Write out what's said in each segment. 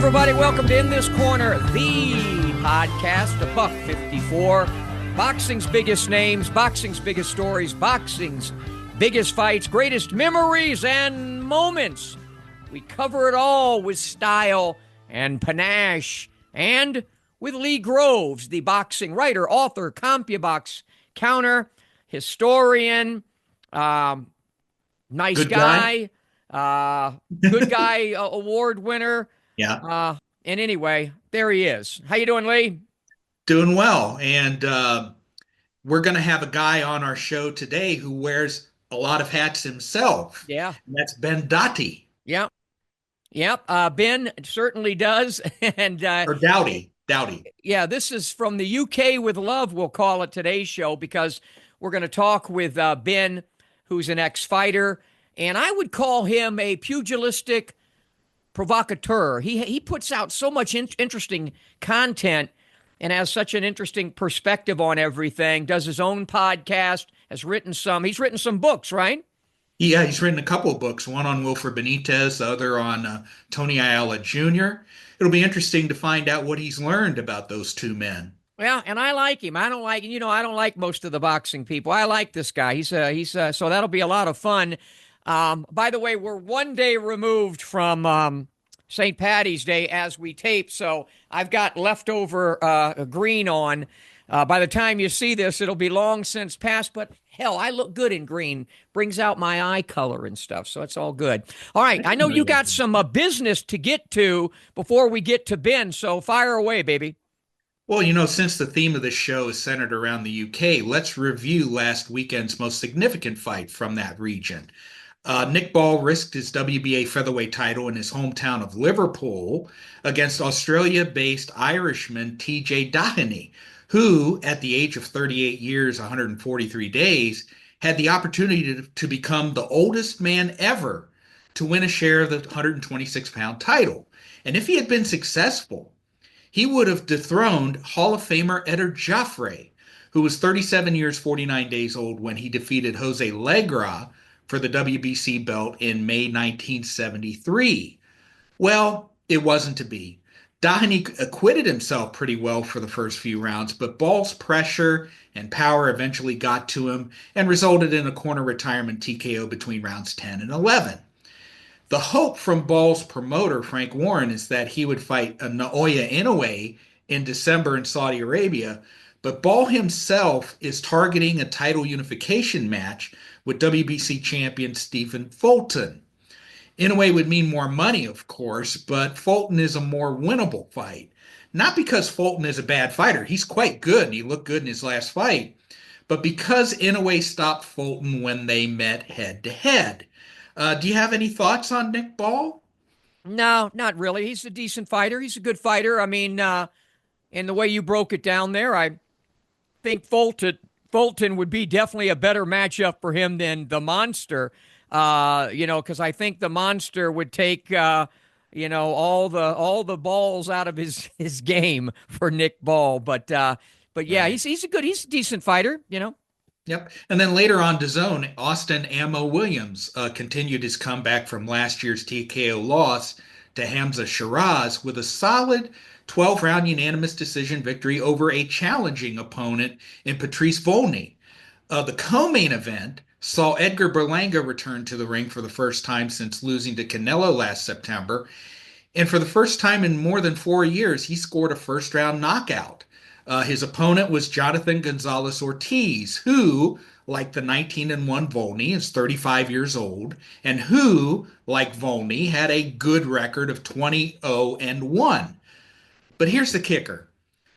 everybody. Welcome to In This Corner, the podcast, the Buck 54. Boxing's biggest names, boxing's biggest stories, boxing's biggest fights, greatest memories and moments. We cover it all with style and panache and with Lee Groves, the boxing writer, author, CompuBox counter, historian, nice Good guy, good guy award winner. Yeah, And anyway, there he is. How you doing, Lee? doing well. And we're going to have a guy on our show today who wears a lot of hats himself. Yeah. And that's Ben Dottie. Yep. Yep. Ben certainly does. And Or Dowdy. Dowdy. yeah, this is from the UK with love, we'll call it today's show, because we're going to talk with Ben, who's an ex-fighter. And I would call him a pugilistic provocateur. He puts out so much interesting content and has such an interesting perspective on everything. Does his own podcast, he's written some books, right? Yeah, he's written a couple of books, one on Wilfred Benitez, the other on Tony Ayala Jr. It'll be interesting to find out what he's learned about those two men. Yeah, and I like him. I don't like most of the boxing people. I like this guy. So that'll be a lot of fun. By the way, we're one day removed from St. Paddy's Day as we tape, so I've got leftover green on. By the time you see this, it'll be long since past, but hell, I look good in green. Brings out my eye color and stuff, so it's all good. All right, I know you got some business to get to before we get to Ben, so fire away, baby. Well, since the theme of this show is centered around the UK, let's review last weekend's most significant fight from that region. Nick Ball risked his WBA featherweight title in his hometown of Liverpool against Australia-based Irishman TJ Doheny, who, at the age of 38 years, 143 days, had the opportunity to become the oldest man ever to win a share of the 126-pound title. And if he had been successful, he would have dethroned Hall of Famer Eddie Joffrey, who was 37 years, 49 days old when he defeated Jose Legra for the WBC belt in May 1973. Well, it wasn't to be. Doheny acquitted himself pretty well for the first few rounds, but Ball's pressure and power eventually got to him and resulted in a corner retirement TKO between rounds 10 and 11. The hope from Ball's promoter, Frank Warren, is that he would fight Naoya Inoue in December in Saudi Arabia, but Ball himself is targeting a title unification match with WBC champion Stephen Fulton. Inoue would mean more money, of course, but Fulton is a more winnable fight. Not because Fulton is a bad fighter. He's quite good, and he looked good in his last fight, but because Inoue stopped Fulton when they met head-to-head. Do you have any thoughts on Nick Ball? No, not really. He's a decent fighter. He's a good fighter. I mean, in the way you broke it down there, I think Fulton would be definitely a better matchup for him than the Monster. Because I think the Monster would take all the balls out of his game for Nick Ball. But yeah, Right. he's a decent fighter. Yep. And then later on DAZN, Austin Ammo Williams continued his comeback from last year's TKO loss to Hamza Shiraz with a solid 12-round unanimous decision victory over a challenging opponent in Patrice Volney. The co-main event saw Edgar Berlanga return to the ring for the first time since losing to Canelo last September. And for the first time in more than 4 years, he scored a first-round knockout. His opponent was Jonathan Gonzalez Ortiz, who, like the 19-1 Volney, is 35 years old, and who, like Volney, had a good record of 20-0-1. But here's the kicker.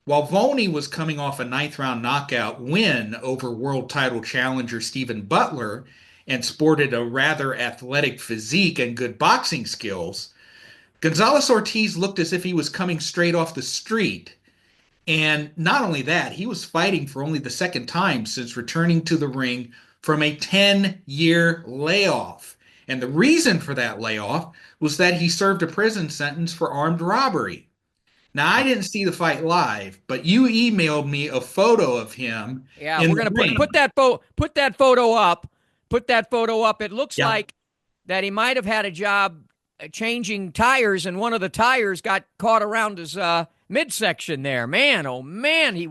While Volney was coming off a ninth-round knockout win over world title challenger Stephen Butler and sported a rather athletic physique and good boxing skills, Gonzalez Ortiz looked as if he was coming straight off the street. And not only that, he was fighting for only the second time since returning to the ring from a 10-year layoff. And the reason for that layoff was that he served a prison sentence for armed robbery. Now, I didn't see the fight live, but you emailed me a photo of him. Yeah, we're going to put that photo up. Put that photo up. It looks like that he might have had a job changing tires, and one of the tires got caught around his midsection there. Man, oh man, he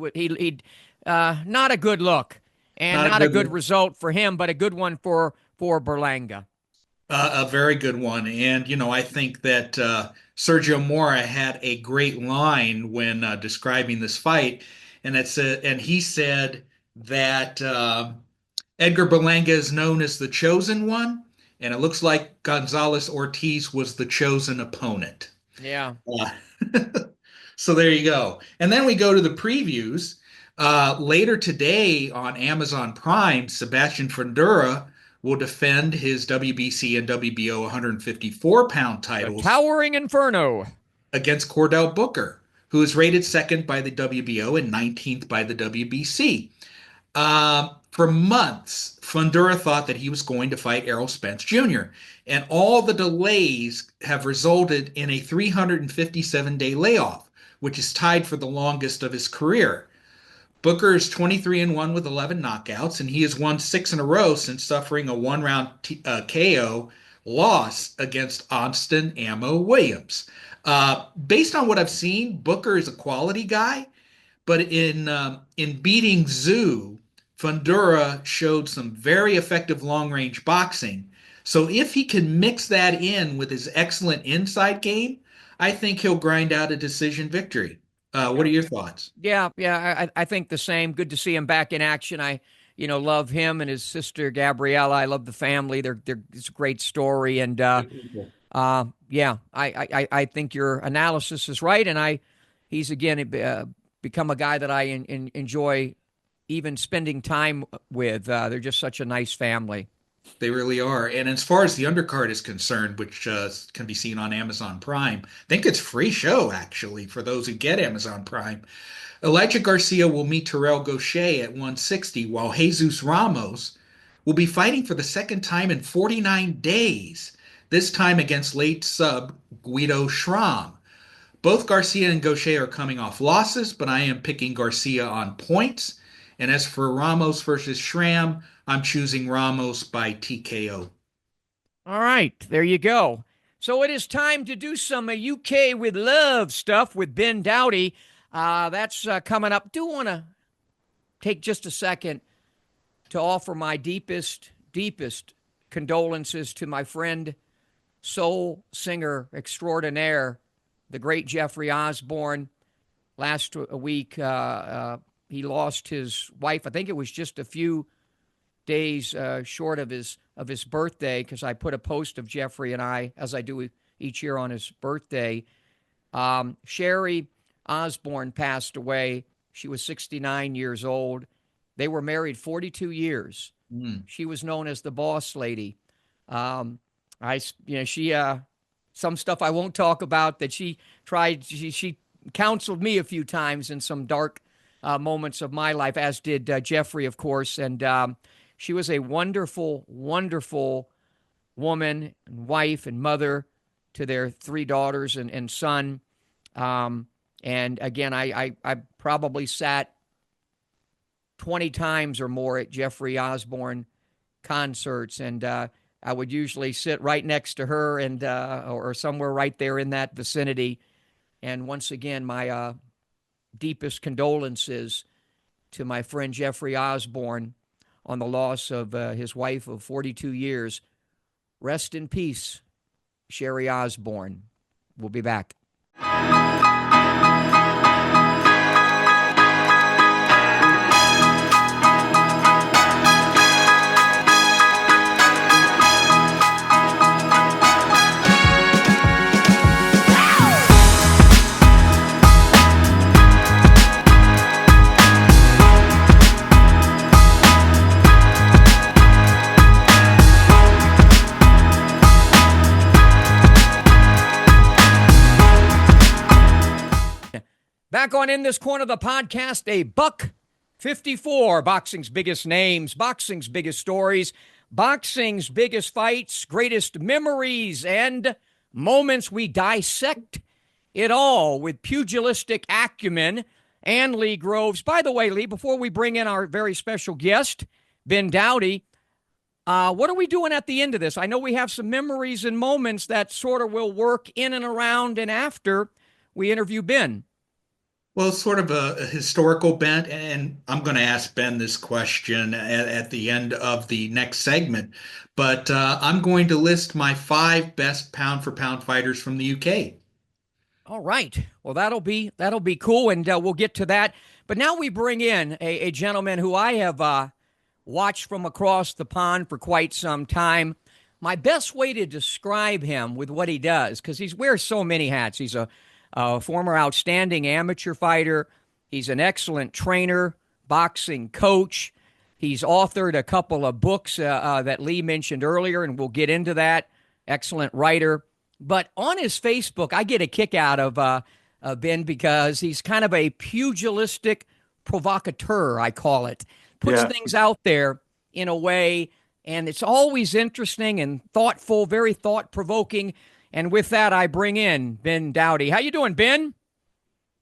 not a good look, and Not a not a good good one. result for him, but a good one for Berlanga. A very good one. And, I think that Sergio Mora had a great line when describing this fight. And he said that Edgar Berlanga is known as the chosen one. And it looks like Gonzalez Ortiz was the chosen opponent. Yeah. Uh, so there you go. And then we go to the previews. Later today on Amazon Prime, Sebastian Fundora will defend his WBC and WBO 154-pound The titles Towering Inferno. against Cordell Booker, who is rated second by the WBO and 19th by the WBC. For months, Fundora thought that he was going to fight Errol Spence Jr., and all the delays have resulted in a 357-day layoff, which is tied for the longest of his career. Booker is 23-1 with 11 knockouts, and he has won 6 in a row since suffering a one-round KO loss against Austin Ammo Williams. Based on what I've seen, Booker is a quality guy, but in beating Zoo, Fundora showed some very effective long-range boxing. So if he can mix that in with his excellent inside game, I think he'll grind out a decision victory. What are your thoughts? Yeah, I think the same. Good to see him back in action. I, love him and his sister Gabriella. I love the family. It's a great story, and yeah, I think your analysis is right, and he's again become a guy that I enjoy even spending time with. They're just such a nice family. They really are. And as far as the undercard is concerned, which can be seen on Amazon Prime, I think it's free show actually for those who get Amazon Prime. Elijah Garcia will meet Terrell Gaucher at 160, while Jesus Ramos will be fighting for the second time in 49 days, this time against late sub Guido Schramm. Both Garcia and Gaucher are coming off losses, but I am picking Garcia on points. And as for Ramos versus Schramm, I'm choosing Ramos by TKO. All right, there you go. So it is time to do some UK with love stuff with Ben Doughty. That's coming up. Do want to take just a second to offer my deepest condolences to my friend, soul singer extraordinaire, the great Jeffrey Osborne. Last week, he lost his wife. I think it was just a few days short of his birthday, because I put a post of Jeffrey and I, as I do each year on his birthday. Sherry Osborne passed away. She was 69 years old. They were married 42 years. She was known as the boss lady. She some stuff I won't talk about that she tried. She counseled me a few times in some dark moments of my life, as did Jeffrey, of course. And she was a wonderful, wonderful woman and wife and mother to their 3 daughters and son. And again, I probably sat 20 times or more at Jeffrey Osborne concerts, and I would usually sit right next to her and or somewhere right there in that vicinity. And once again, my deepest condolences to my friend Jeffrey Osborne on the loss of his wife of 42 years. Rest in peace, Sherry Osborne. We'll be back. Back on In This Corner of the podcast, a buck 54, boxing's biggest names, boxing's biggest stories, boxing's biggest fights, greatest memories, and moments. We dissect it all with pugilistic acumen and Lee Groves. By the way, Lee, before we bring in our very special guest, Ben Doughty, What are we doing at the end of this? I know we have some memories and moments that sort of will work in and around and after we interview Ben. Well, it's sort of a historical bent, and I'm going to ask Ben this question at the end of the next segment. But I'm going to list my five best pound for pound fighters from the UK. All right. Well, that'll be cool, and we'll get to that. But now we bring in a gentleman who I have watched from across the pond for quite some time. My best way to describe him with what he does, because he wears so many hats. He's a former outstanding amateur fighter. He's an excellent trainer, boxing coach. He's authored a couple of books that Lee mentioned earlier, and we'll get into that. Excellent writer. But on his Facebook, I get a kick out of Ben because he's kind of a pugilistic provocateur, I call it. Puts Yeah. things out there in a way, and it's always interesting and thoughtful, very thought provoking. And with that, I bring in Ben Dowdy. How you doing, Ben?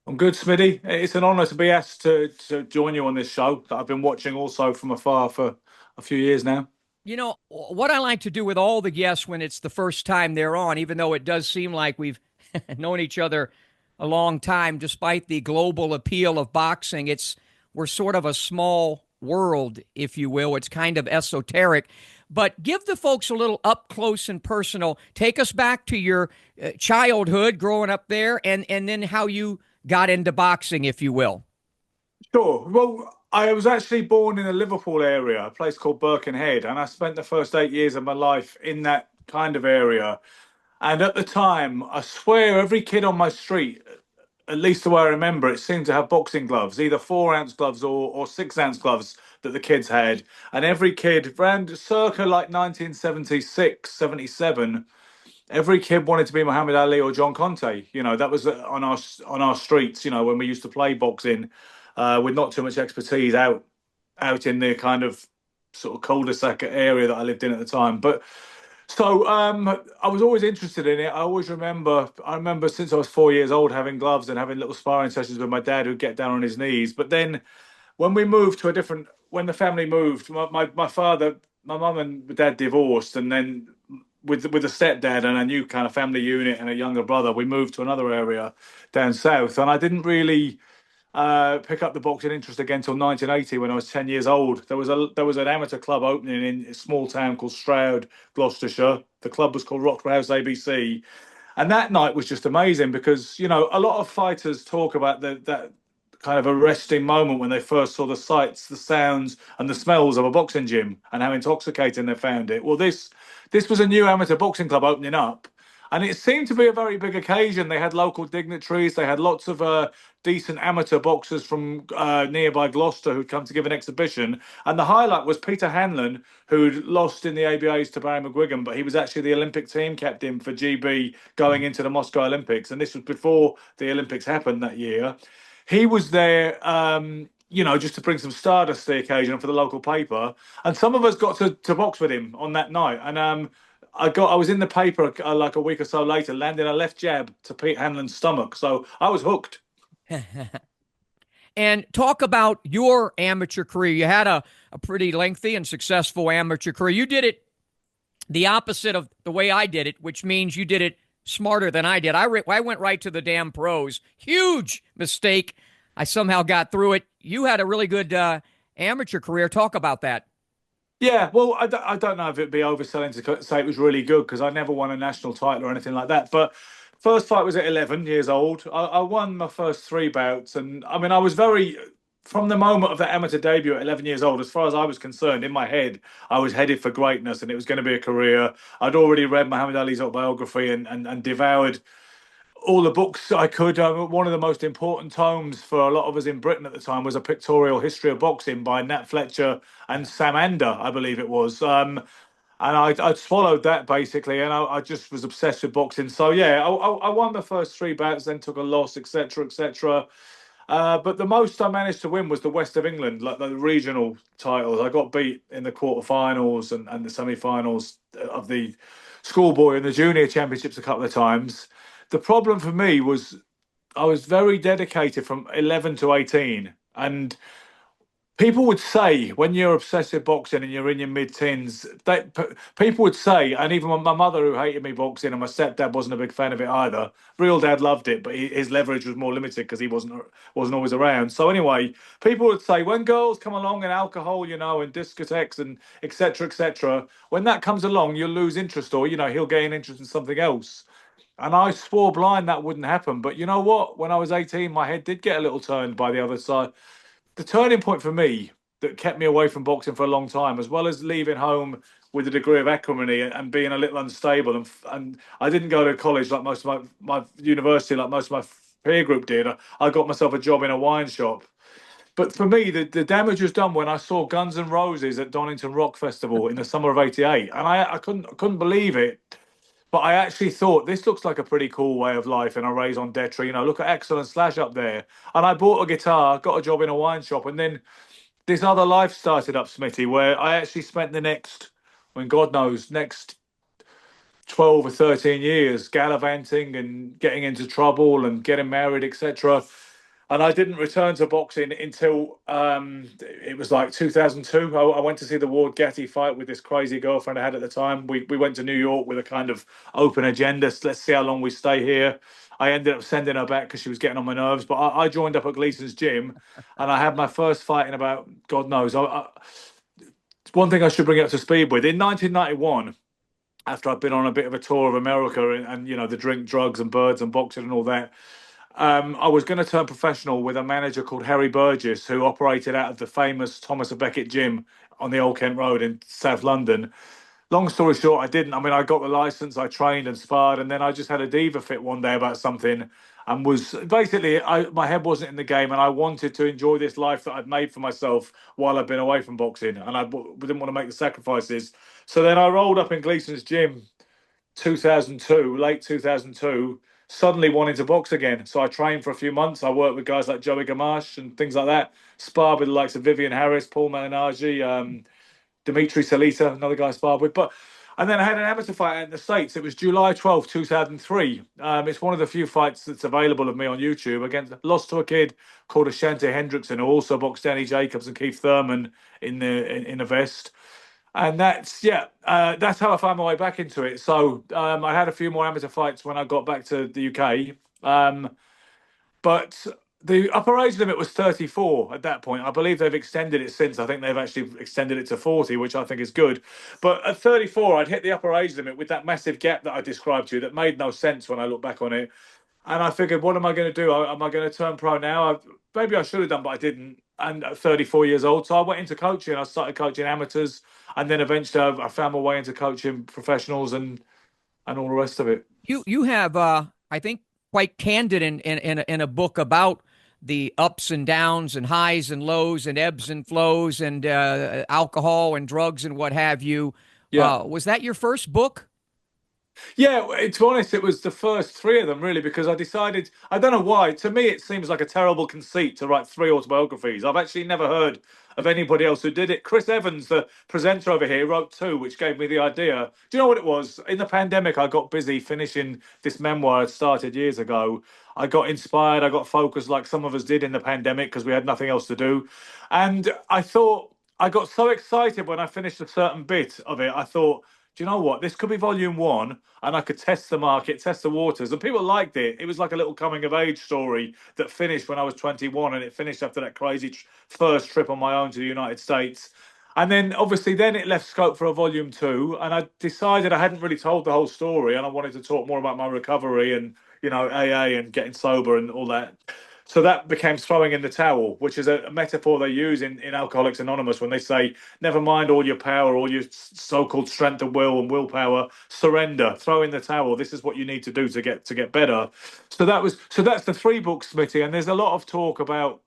I'm good, Smitty. It's an honour to be asked to join you on this show that I've been watching also from afar for a few years now. You know, what I like to do with all the guests when it's the first time they're on, even though it does seem like we've known each other a long time, despite the global appeal of boxing, we're sort of a small world, if you will. It's kind of esoteric. But give the folks a little up close and personal. Take us back to your childhood growing up there, and then how you got into boxing, if you will. Sure. Well, I was actually born in the Liverpool area, a place called Birkenhead, and I spent the first 8 years of my life in that kind of area. And at the time, I swear every kid on my street, at least the way I remember it, seemed to have boxing gloves, either 4 ounce gloves or 6 ounce gloves that the kids had. And every kid, around circa like 1976, 77, every kid wanted to be Muhammad Ali or John Conte. You know, that was on our streets. You know, when we used to play boxing, with not too much expertise out in the kind of sort of cul-de-sac area that I lived in at the time. But so I was always interested in it. I remember since I was 4 years old having gloves and having little sparring sessions with my dad who'd get down on his knees. But then when we moved to when the family moved, my father, my mum and my dad divorced, and then with a stepdad and a new kind of family unit and a younger brother, we moved to another area down south, and I didn't really pick up the boxing interest again until 1980 when I was 10 years old. There was an amateur club opening in a small town called Stroud, Gloucestershire. The club was called Roxburgh House ABC, and that night was just amazing because a lot of fighters talk about that kind of arresting moment when they first saw the sights, the sounds, and the smells of a boxing gym and how intoxicating they found it. Well, this was a new amateur boxing club opening up. And it seemed to be a very big occasion. They had local dignitaries. They had lots of decent amateur boxers from nearby Gloucester who'd come to give an exhibition. And the highlight was Peter Hanlon, who'd lost in the ABAs to Barry McGuigan, but he was actually the Olympic team captain for GB going into the Moscow Olympics. And this was before the Olympics happened that year. He was there, just to bring some stardust to the occasion for the local paper. And some of us got to box with him on that night. And I was in the paper like a week or so later, landing a left jab to Pete Hanlon's stomach. So I was hooked. And talk about your amateur career. You had a pretty lengthy and successful amateur career. You did it the opposite of the way I did it, which means you did it smarter than I did. I went right to the damn pros. Huge mistake. I somehow got through it. You had a really good amateur career. Talk about that. Yeah, well, I don't know if it'd be overselling to say it was really good because I never won a national title or anything like that. But first fight was at 11 years old. I won my first three bouts. And I mean, from the moment of that amateur debut at 11 years old, as far as I was concerned, in my head, I was headed for greatness and it was going to be a career. I'd already read Muhammad Ali's autobiography and devoured all the books I could. One of the most important tomes for a lot of us in Britain at the time was a pictorial history of boxing by Nat Fletcher and Sam Ander, I believe it was. And I swallowed that basically, and I just was obsessed with boxing. So yeah, I won the first three bouts, then took a loss, etc., etc. But the most I managed to win was the West of England, like the regional titles. I got beat in the quarterfinals and the semi-finals of the schoolboy and the junior championships a couple of times. The problem for me was I was very dedicated from 11 to 18. And People would say when you're obsessed with boxing and you're in your mid-teens, people would say, and even my mother who hated me boxing and my stepdad wasn't a big fan of it either. Real dad loved it, but his leverage was more limited because he wasn't always around. So anyway, people would say when girls come along and alcohol, and discotheques and etc., when that comes along, you'll lose interest, or he'll gain interest in something else. And I swore blind that wouldn't happen. But you know what? When I was 18, my head did get a little turned by the other side. The turning point for me that kept me away from boxing for a long time, as well as leaving home with a degree of acrimony and being a little unstable, and I didn't go to college like most of my university, like most of my peer group did. I got myself a job in a wine shop. But for me, the damage was done when I saw Guns N' Roses at Donington Rock Festival in the summer of '88, and I couldn't believe it. But I actually thought this looks like a pretty cool way of life in a raison d'etre. Look at Axel and Slash up there. And I bought a guitar, got a job in a wine shop, and then this other life started up, Smitty, where I actually spent the next, when God knows, next 12 or 13 years gallivanting and getting into trouble and getting married, etc. And I didn't return to boxing until it was like 2002. I went to see the Ward Gatti fight with this crazy girlfriend I had at the time. We went to New York with a kind of open agenda. So let's see how long we stay here. I ended up sending her back because she was getting on my nerves. But I joined up at Gleason's gym, and I had my first fight in about God knows. One thing I should bring up to speed with in 1991. After I'd been on a bit of a tour of America and the drink, drugs, and birds and boxing and all that, I was going to turn professional with a manager called Harry Burgess, who operated out of the famous Thomas à Becket gym on the Old Kent Road in South London. Long story short, I didn't. I mean, I got the license, I trained and sparred, and then I just had a diva fit one day about something, and was basically my head wasn't in the game, and I wanted to enjoy this life that I'd made for myself while I'd been away from boxing, and I didn't want to make the sacrifices. So then I rolled up in Gleason's gym, 2002, late 2002, suddenly wanting to box again. So I trained for a few months. I worked with guys like Joey Gamache and things like that. Sparred with the likes of Vivian Harris, Paul Malignaggi, Dimitri Salita, another guy I sparred with. And then I had an amateur fight in the States. It was July 12th, 2003. It's one of the few fights that's available of me on YouTube against lost to a kid called Ashante Hendrickson, who also boxed Danny Jacobs and Keith Thurman in a vest. And that's how I found my way back into it. So I had a few more amateur fights when I got back to the UK. But the upper age limit was 34 at that point. I believe they've extended it since. I think they've actually extended it to 40, which I think is good. But at 34, I'd hit the upper age limit with that massive gap that I described to you that made no sense when I look back on it. And I figured, what am I going to do? Am I going to turn pro now? Maybe I should have done, but I didn't. And at 34 years old, so I went into coaching. I started coaching amateurs, and then eventually I found my way into coaching professionals and all the rest of it. You have I think quite candid in a book about the ups and downs and highs and lows and ebbs and flows and alcohol and drugs and what have you. Yeah. Was that your first book? Yeah, to be honest, it was the first three of them, really, because I decided, I don't know why, to me it seems like a terrible conceit to write three autobiographies. I've actually never heard of anybody else who did it. Chris Evans, the presenter over here, wrote two, which gave me the idea. Do you know what it was? In the pandemic, I got busy finishing this memoir I'd started years ago. I got inspired, I got focused like some of us did in the pandemic because we had nothing else to do. And I thought, I got so excited when I finished a certain bit of it, I thought, do you know what? This could be volume one, and I could test the market, test the waters. And people liked it. It was like a little coming of age story that finished when I was 21, and it finished after that crazy first trip on my own to the United States. And then obviously, then it left scope for a volume two. And I decided I hadn't really told the whole story, and I wanted to talk more about my recovery and, AA and getting sober and all that. So that became throwing in the towel, which is a metaphor they use in Alcoholics Anonymous when they say, never mind all your power, all your so-called strength of will and willpower, surrender, throw in the towel. This is what you need to do to get better. So that's the three books, Smitty, and there's a lot of talk about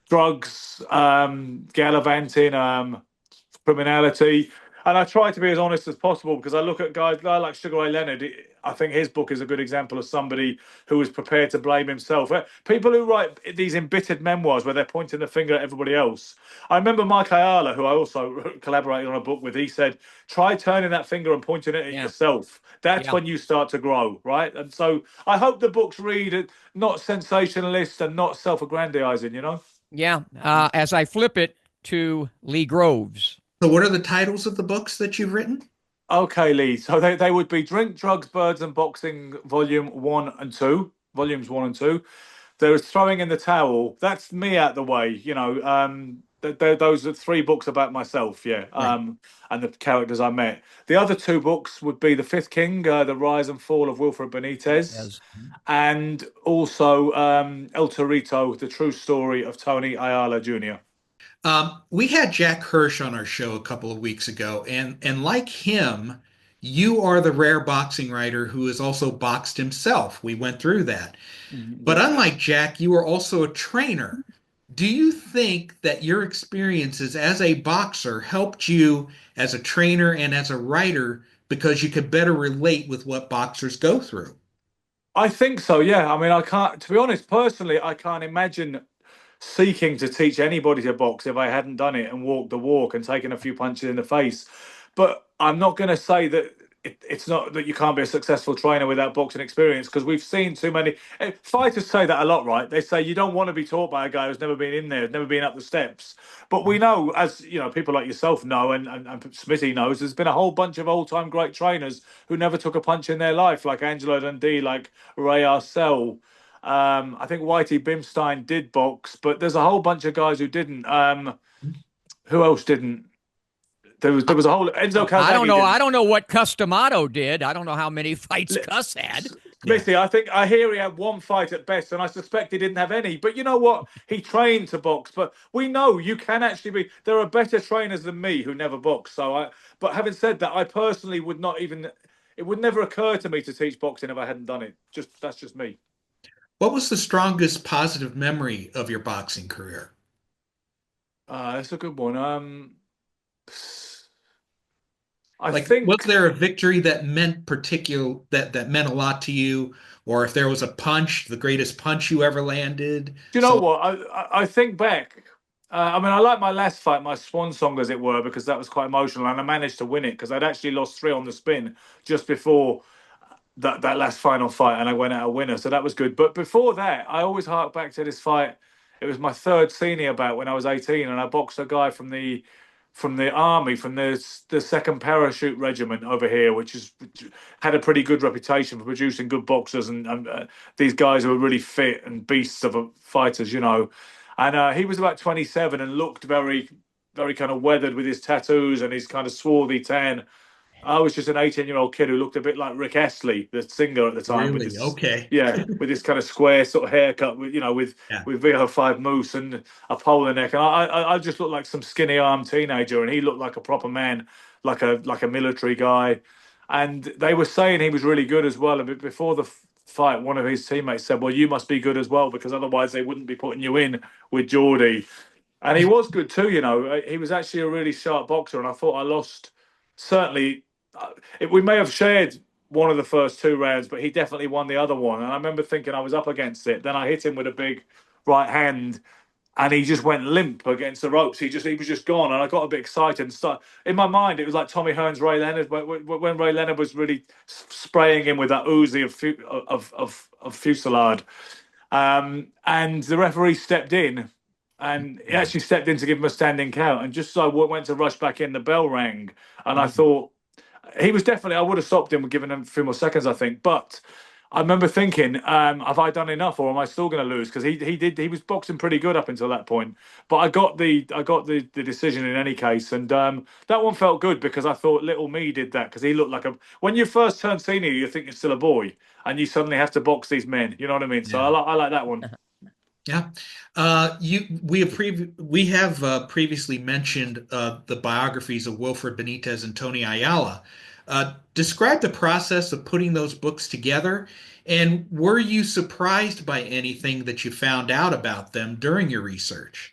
drugs, gallivanting, criminality. And I try to be as honest as possible because I look at guys like Sugar Ray Leonard. I think his book is a good example of somebody who was prepared to blame himself. People who write these embittered memoirs where they're pointing the finger at everybody else. I remember Mike Ayala, who I also collaborated on a book with, he said, try turning that finger and pointing it at yourself. That's when you start to grow, right? And so I hope the books read not sensationalist and not self-aggrandizing, Yeah. As I flip it to Lee Groves. So, what are the titles of the books that you've written? Okay, Lee. So they would be Drink, Drugs, Birds and Boxing Volume 1 and 2, Volumes 1 and 2. There was Throwing in the Towel. That's me out the way, those are three books about myself, yeah, Right. and the characters I met. The other two books would be The Fifth King, The Rise and Fall of Wilfred Benitez, As and also El Torito, The True Story of Tony Ayala Jr. We had Jack Hirsch on our show a couple of weeks ago, and like him, you are the rare boxing writer who has also boxed himself. We went through that. But Yeah. unlike Jack, you are also a trainer. Do you think that your experiences as a boxer helped you as a trainer and as a writer because you could better relate with what boxers go through? I think so, yeah. I mean, I can't, to be honest, personally, I can't imagine seeking to teach anybody to box if I hadn't done it and walked the walk and taken a few punches in the face. But I'm not going to say that it's not that you can't be a successful trainer without boxing experience, because we've seen too many fighters say that a lot, right? They say you don't want to be taught by a guy who's never been in there, never been up the steps. But we know, as you know, people like yourself know, and Smithy knows, there's been a whole bunch of all-time great trainers who never took a punch in their life, like Angelo Dundee, like Ray Arcel. I think Whitey Bimstein did box, but there's a whole bunch of guys who didn't. Who else didn't? There was a whole Enzo I don't Calzaghe know. didn't. I don't know what Customato did. I don't know how many fights Cuss had. Yeah. Smithy, I hear he had one fight at best, and I suspect he didn't have any. But you know what? He trained to box. But we know you can actually be. There are better trainers than me who never box. But having said that, I personally would not even. It would never occur to me to teach boxing if I hadn't done it. That's just me. What was the strongest positive memory of your boxing career? That's a good one. I Like, was think. there a victory that meant particular that meant a lot to you, or if there was a punch, the greatest punch you ever landed? Do you know So, what? I think back. I mean, I like my last fight, my swan song, as it were, because that was quite emotional, and I managed to win it because I'd actually lost three on the spin just before that last final fight, and I went out a winner, so that was good. But before that, I always hark back to this fight. It was my third senior bout when I was 18, and I boxed a guy from the army, from the second parachute regiment over here, which had a pretty good reputation for producing good boxers and these guys who were really fit and beasts of fighters, you know. And he was about 27 and looked very, very kind of weathered with his tattoos and his kind of swarthy tan. I was just an 18-year-old kid who looked a bit like Rick Astley, the singer at the time, with really? this, Okay. yeah, with this kind of square sort of haircut, with Yeah. with VO5 mousse and a pole in the neck, and I just looked like some skinny arm teenager, and he looked like a proper man, like a military guy, and they were saying he was really good as well. And before the fight, one of his teammates said, "Well, you must be good as well, because otherwise they wouldn't be putting you in with Geordie." And he was good too, you know. He was actually a really sharp boxer, and I thought I lost. Certainly, we may have shared one of the first two rounds, but he definitely won the other one. And I remember thinking I was up against it. Then I hit him with a big right hand, and he just went limp against the ropes. He was just gone, and I got a bit excited. And in my mind, it was like Tommy Hearns, Ray Leonard, when Ray Leonard was really spraying him with that Uzi of Fusillade. And the referee stepped in, and he actually stepped in to give him a standing count. And just as I went to rush back in, the bell rang, and I thought he was definitely. I would have stopped him and given him a few more seconds, I think. But I remember thinking, have I done enough, or am I still going to lose? Because he was boxing pretty good up until that point. But I got the decision in any case, and that one felt good because I thought little me did that, because he looked like a. When you first turn senior, you think you're still a boy, and you suddenly have to box these men. You know what I mean? So Yeah. I like that one. Yeah. We have previously mentioned the biographies of Wilfred Benitez and Tony Ayala. Describe the process of putting those books together, and were you surprised by anything that you found out about them during your research?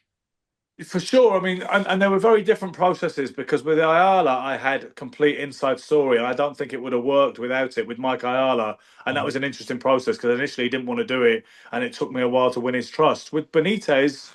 For sure. I mean, and there were very different processes, because with Ayala, I had complete inside story, and I don't think it would have worked without it with Mike Ayala. And that was an interesting process, because initially he didn't want to do it, and it took me a while to win his trust. With Benitez,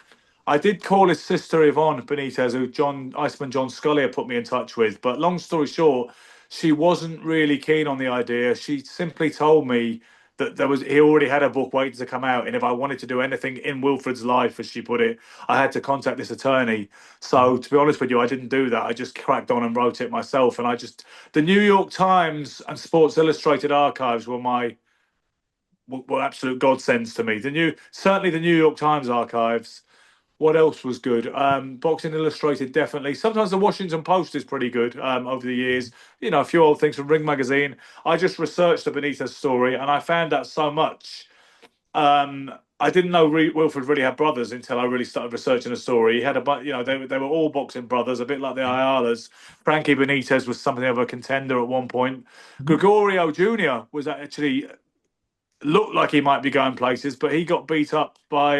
I did call his sister Yvonne Benitez, who Iceman John Scully put me in touch with. But long story short, she wasn't really keen on the idea. She simply told me that he already had a book waiting to come out, and if I wanted to do anything in Wilfred's life, as she put it, I had to contact this attorney. So to be honest with you, I didn't do that. I just cracked on and wrote it myself. And the New York Times and Sports Illustrated archives were absolute godsends to me. Certainly the New York Times archives. What else was good? Boxing Illustrated, definitely. Sometimes the Washington Post is pretty good over the years. A few old things from Ring Magazine. I just researched the Benitez story, and I found out so much. I didn't know Wilfred really had brothers until I really started researching the story. He had they were all boxing brothers, a bit like the Ayalas. Frankie Benitez was something of a contender at one point. Gregorio Jr. was actually looked like he might be going places, but he got beat up by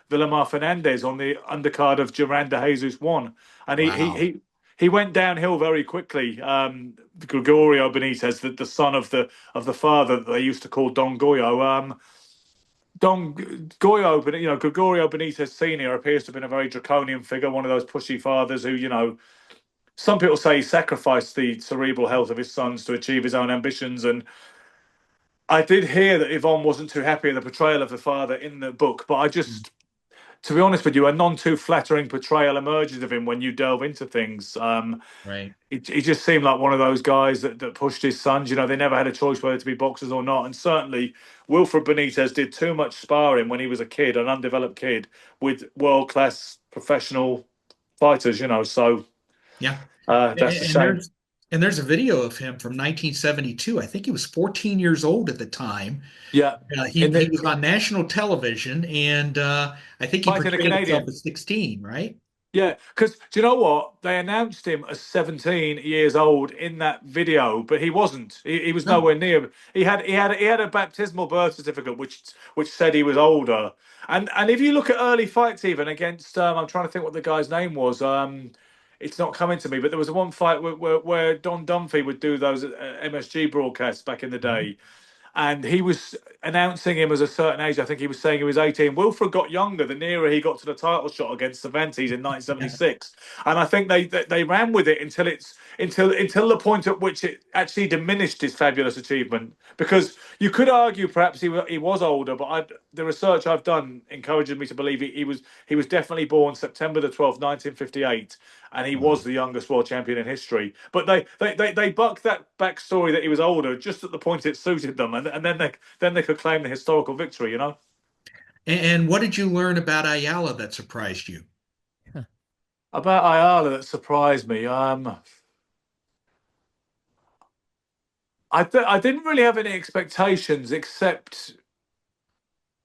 Villamar Fernandez on the undercard of Duran de Jesus 1. And he went downhill very quickly. Gregorio Benitez, the son of the father that they used to call Don Goyo. Gregorio Benitez Sr. appears to have been a very draconian figure, one of those pushy fathers who, some people say he sacrificed the cerebral health of his sons to achieve his own ambitions. And I did hear that Yvonne wasn't too happy with the portrayal of the father in the book, but to be honest with you, a none too flattering portrayal emerges of him when you delve into things. Right. He just seemed like one of those guys that pushed his sons. They never had a choice whether to be boxers or not. And certainly, Wilfred Benitez did too much sparring when he was a kid, an undeveloped kid, with world-class professional fighters. So Yeah. that's a shame. There's a video of him from 1972. I think he was 14 years old at the time. Yeah, he was on national television, and I think he Fighting a portrayed himself Canadian. as 16, right? Yeah, because do you know what? They announced him as 17 years old in that video, but he wasn't. He was No. nowhere near. He had a baptismal birth certificate which said he was older. And if you look at early fights, even against I'm trying to think what the guy's name was. It's not coming to me, but there was one fight where Don Dunphy would do those MSG broadcasts back in the day, and he was announcing him as a certain age. I think he was saying he was 18. Wilfred got younger the nearer he got to the title shot against Cervantes in 1976, and I think they ran with it until the point at which it actually diminished his fabulous achievement. Because you could argue perhaps he was older, but the research I've done encourages me to believe he was definitely born September the 12th, 1958, and he was the youngest world champion in history. But they bucked that backstory that he was older just at the point it suited them, and then they could claim the historical victory. And what did you learn about Ayala that surprised you? About Ayala that surprised me. I didn't really have any expectations, except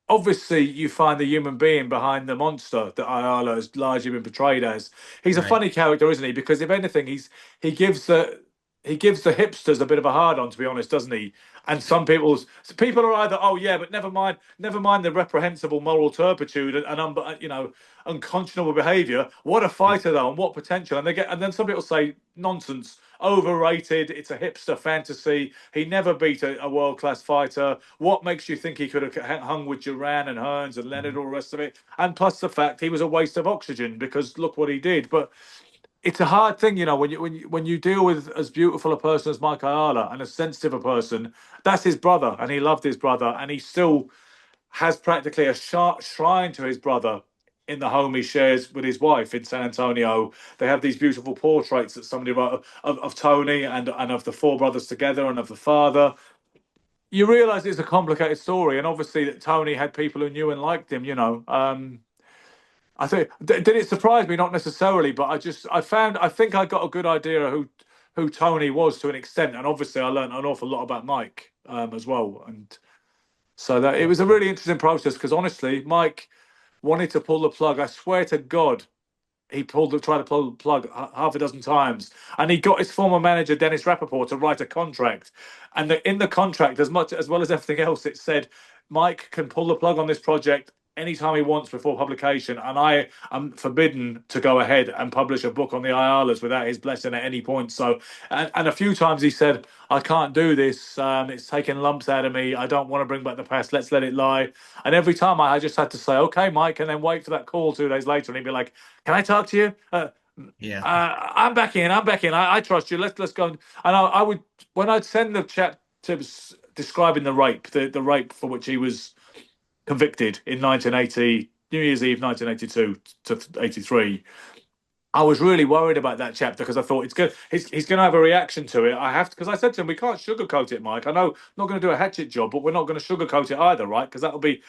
obviously you find the human being behind the monster that Ayala has largely been portrayed as. He's a funny character, isn't he? Because if anything, he gives the hipsters a bit of a hard on, to be honest, doesn't he? And people are either, oh yeah, but never mind the reprehensible moral turpitude and unconscionable behaviour. What a fighter though, and what potential! And then some people say nonsense, overrated. It's a hipster fantasy. He never beat a world class fighter. What makes you think he could have hung with Duran and Hearns and Leonard, all the rest of it? And plus the fact he was a waste of oxygen, because look what he did. But it's a hard thing, when you deal with as beautiful a person as Mike Ayala and as sensitive a person. That's his brother, and he loved his brother, and he still has practically a shrine to his brother in the home he shares with his wife in San Antonio. They have these beautiful portraits that somebody wrote of Tony and of the four brothers together and of the father. You realise it's a complicated story, and obviously that Tony had people who knew and liked him. I think did it surprise me? Not necessarily, but I think I got a good idea of who Tony was to an extent, and obviously I learned an awful lot about Mike as well, and so that it was a really interesting process, because honestly, Mike wanted to pull the plug. I swear to God, he tried to pull the plug half a dozen times, and he got his former manager Dennis Rappaport to write a contract, and in the contract, as well as everything else, it said Mike can pull the plug on this project anytime he wants before publication, and I am forbidden to go ahead and publish a book on the Ayalas without his blessing at any point. So, and a few times he said, I can't do this, it's taking lumps out of me, I don't want to bring back the past, let's let it lie. And every time I just had to say, okay, Mike, and then wait for that call 2 days later, and he'd be like, can I talk to you? I'm back in, I trust you, let's go. And I would, when I'd send the chat to describing the rape, the rape for which he was convicted in 1980, New Year's Eve, 1982 to 83. I was really worried about that chapter because I thought it's good. He's going to have a reaction to it. I have to, because I said to him, we can't sugarcoat it, Mike. I know I'm not going to do a hatchet job, but we're not going to sugarcoat it either, right? Because that would be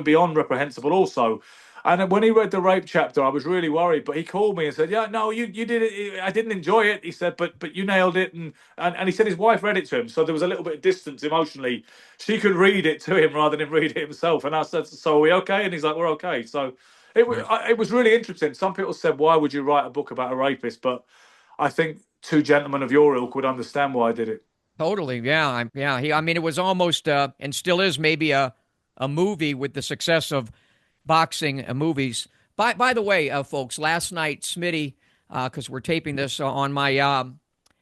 beyond reprehensible also. And then when he read the rape chapter, I was really worried. But he called me and said, "Yeah, no, you did it. I didn't enjoy it." He said, "But you nailed it." And he said his wife read it to him, so there was a little bit of distance emotionally. She could read it to him rather than read it himself. And I said, "So are we okay?" And he's like, "We're okay." So it was really interesting. Some people said, "Why would you write a book about a rapist?" But I think two gentlemen of your ilk would understand why I did it. Totally. Yeah. Yeah. I mean, it was almost, and still is maybe a movie with the success of boxing movies. By the way, folks, last night, Smitty, because we're taping this on my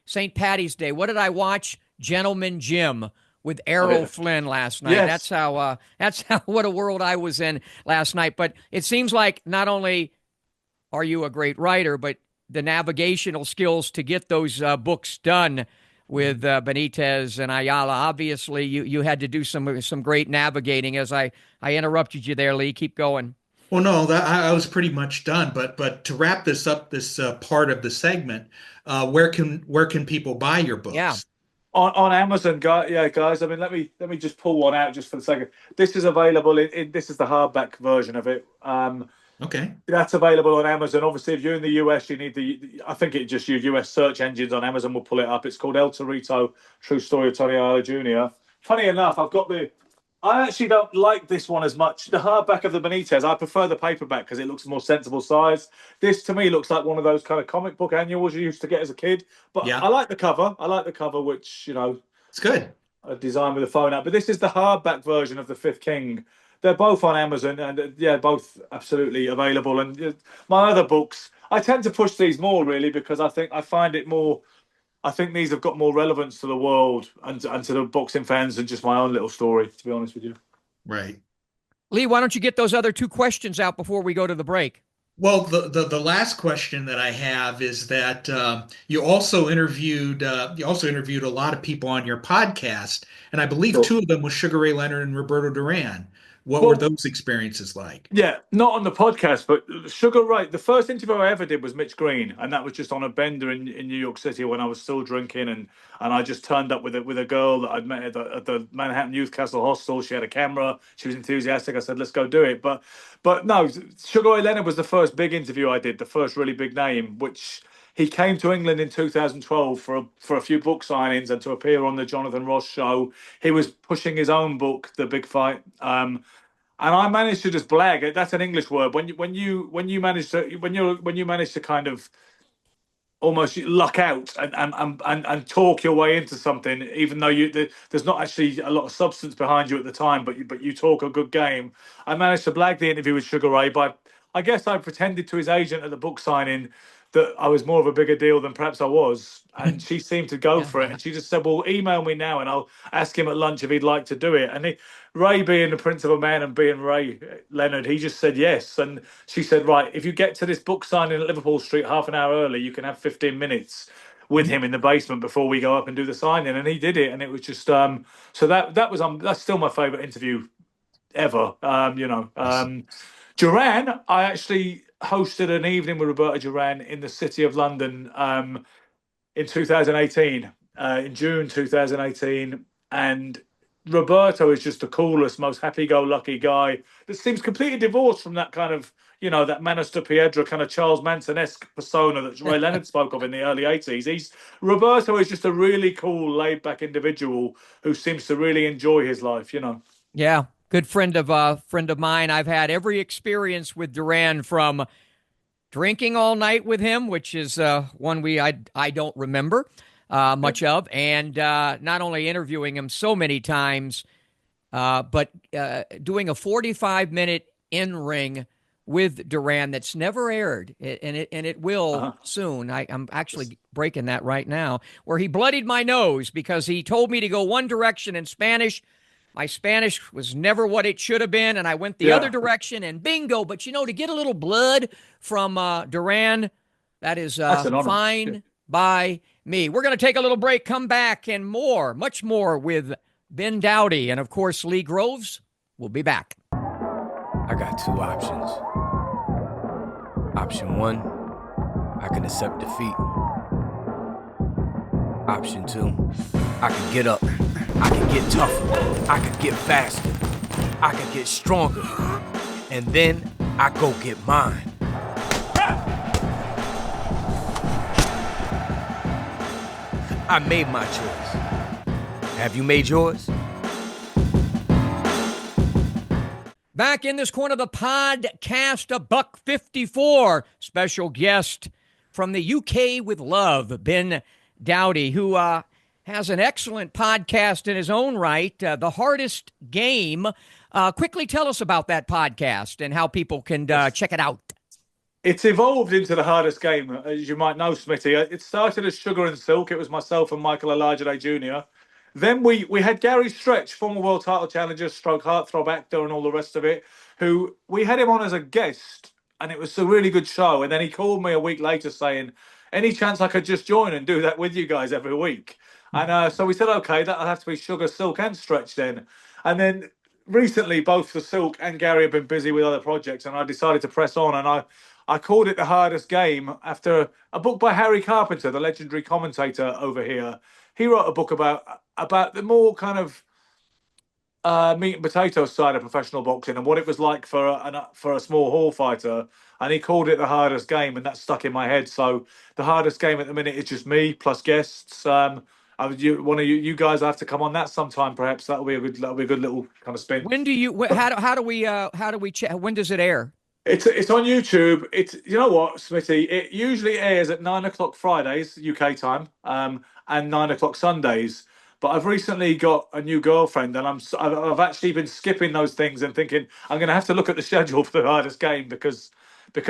St. Patty's Day, what did I watch? Gentleman Jim with Errol Flynn last night. Yes. That's how what a world I was in last night. But it seems like not only are you a great writer, but the navigational skills to get those books done with Benitez and Ayala. Obviously, you had to do some great navigating. As I interrupted you there, Lee. Keep going. Well, no, that I was pretty much done. But to wrap this up, this part of the segment, where can people buy your books? Yeah. On Amazon, guys. I mean, let me just pull one out just for the second. This is available this is the hardback version of it. Okay. That's available on Amazon. Obviously, if you're in the US, you need I think it just your US search engines on Amazon will pull it up. It's called El Torito: True Story of Tony Ayala Jr. Funny enough, I actually don't like this one as much. The hardback of the Benitez, I prefer the paperback because it looks more sensible size. This to me looks like one of those kind of comic book annuals you used to get as a kid. But Yeah. I like the cover. Which It's good. a design with a phone out. But this is the hardback version of The Fifth King. They're both on Amazon, and both absolutely available. And my other books, I tend to push these more really because I find it more. I think these have got more relevance to the world and to the boxing fans than just my own little story. To be honest with you. Right. Lee, why don't you get those other two questions out before we go to the break? Well, the last question that I have is that you also interviewed a lot of people on your podcast, and I believe Sure. two of them was Sugar Ray Leonard and Roberto Duran. What were those experiences like? Yeah, not on the podcast, but Sugar Ray. The first interview I ever did was Mitch Green, and that was just on a bender in New York City when I was still drinking, and I just turned up with a girl that I'd met at the Manhattan Youth Castle Hostel. She had a camera. She was enthusiastic. I said, "Let's go do it." But no, Sugar Ray Leonard was the first big interview I did, the first really big name, which. He came to England in 2012 for a few book signings and to appear on the Jonathan Ross show. He was pushing his own book, The Big Fight. And I managed to just blag. That's an English word. When you manage to kind of almost luck out and talk your way into something, even though there's not actually a lot of substance behind you at the time, but you talk a good game. I managed to blag the interview with Sugar Ray by, I guess I pretended to his agent at the book signing that I was more of a bigger deal than perhaps I was. And she seemed to go for it. And she just said, "Well, email me now and I'll ask him at lunch if he'd like to do it." And Ray, being the Prince of a Man and being Ray Leonard, he just said yes. And she said, "Right, if you get to this book signing at Liverpool Street half an hour early, you can have 15 minutes with him in the basement before we go up and do the signing." And he did it. And it was just, so that's still my favourite interview ever. Duran, I actually hosted an evening with Roberto Duran in the City of London in 2018, in June 2018. And Roberto is just the coolest, most happy-go-lucky guy that seems completely divorced from that kind of, that Manister Piedra kind of Charles Manson-esque persona that Ray Leonard spoke of in the early 80s. Roberto is just a really cool, laid-back individual who seems to really enjoy his life, Yeah. Good friend of mine. I've had every experience with Duran, from drinking all night with him, which is one I don't remember much of, and not only interviewing him so many times, but doing a 45-minute in-ring with Duran that's never aired, and it will soon. I'm actually breaking that right now, where he bloodied my nose because he told me to go one direction in Spanish. My Spanish was never what it should have been, and I went the other direction, and bingo. But, to get a little blood from Duran, that is fine by me. We're going to take a little break, come back, and much more with Ben Dowdy, and of course, Lee Groves. We'll be back. I got two options. Option one, I can accept defeat. Option two, I can get up. I can get tougher. I can get faster. I can get stronger. And then I go get mine. I made my choice. Have you made yours? Back in this corner of the podcast, a $1.54 special guest from the UK with love, Ben Dowdy, who has an excellent podcast in his own right, The Hardest Game. Quickly tell us about that podcast and how people can check it out. It's evolved into The Hardest Game, as you might know, Smitty. It started as Sugar and Silk. It was myself and Michael Olajide Jr. Then we had Gary Stretch, former world title challenger, stroke heartthrob actor and all the rest of it, who we had him on as a guest, and it was a really good show. And then he called me a week later saying, any chance I could just join and do that with you guys every week? And so we said, okay, that'll have to be Sugar, Silk and Stretch then. And then recently, both the Silk and Gary have been busy with other projects, and I decided to press on, and I called it The Hardest Game after a book by Harry Carpenter, the legendary commentator over here. He wrote a book about the more kind of meat and potato side of professional boxing and what it was like for a small hall fighter. And he called it The Hardest Game, and that stuck in my head. So The Hardest Game at the minute is just me plus guests. One of you guys have to come on that sometime. Perhaps that'll be a good little kind of spin. When do you? How do we check? When does it air? It's on YouTube. It's, you know what, Smitty? It usually airs at 9 o'clock Fridays UK time, and 9 o'clock Sundays. But I've recently got a new girlfriend, and I've actually been skipping those things and thinking I'm going to have to look at the schedule for The Hardest Game because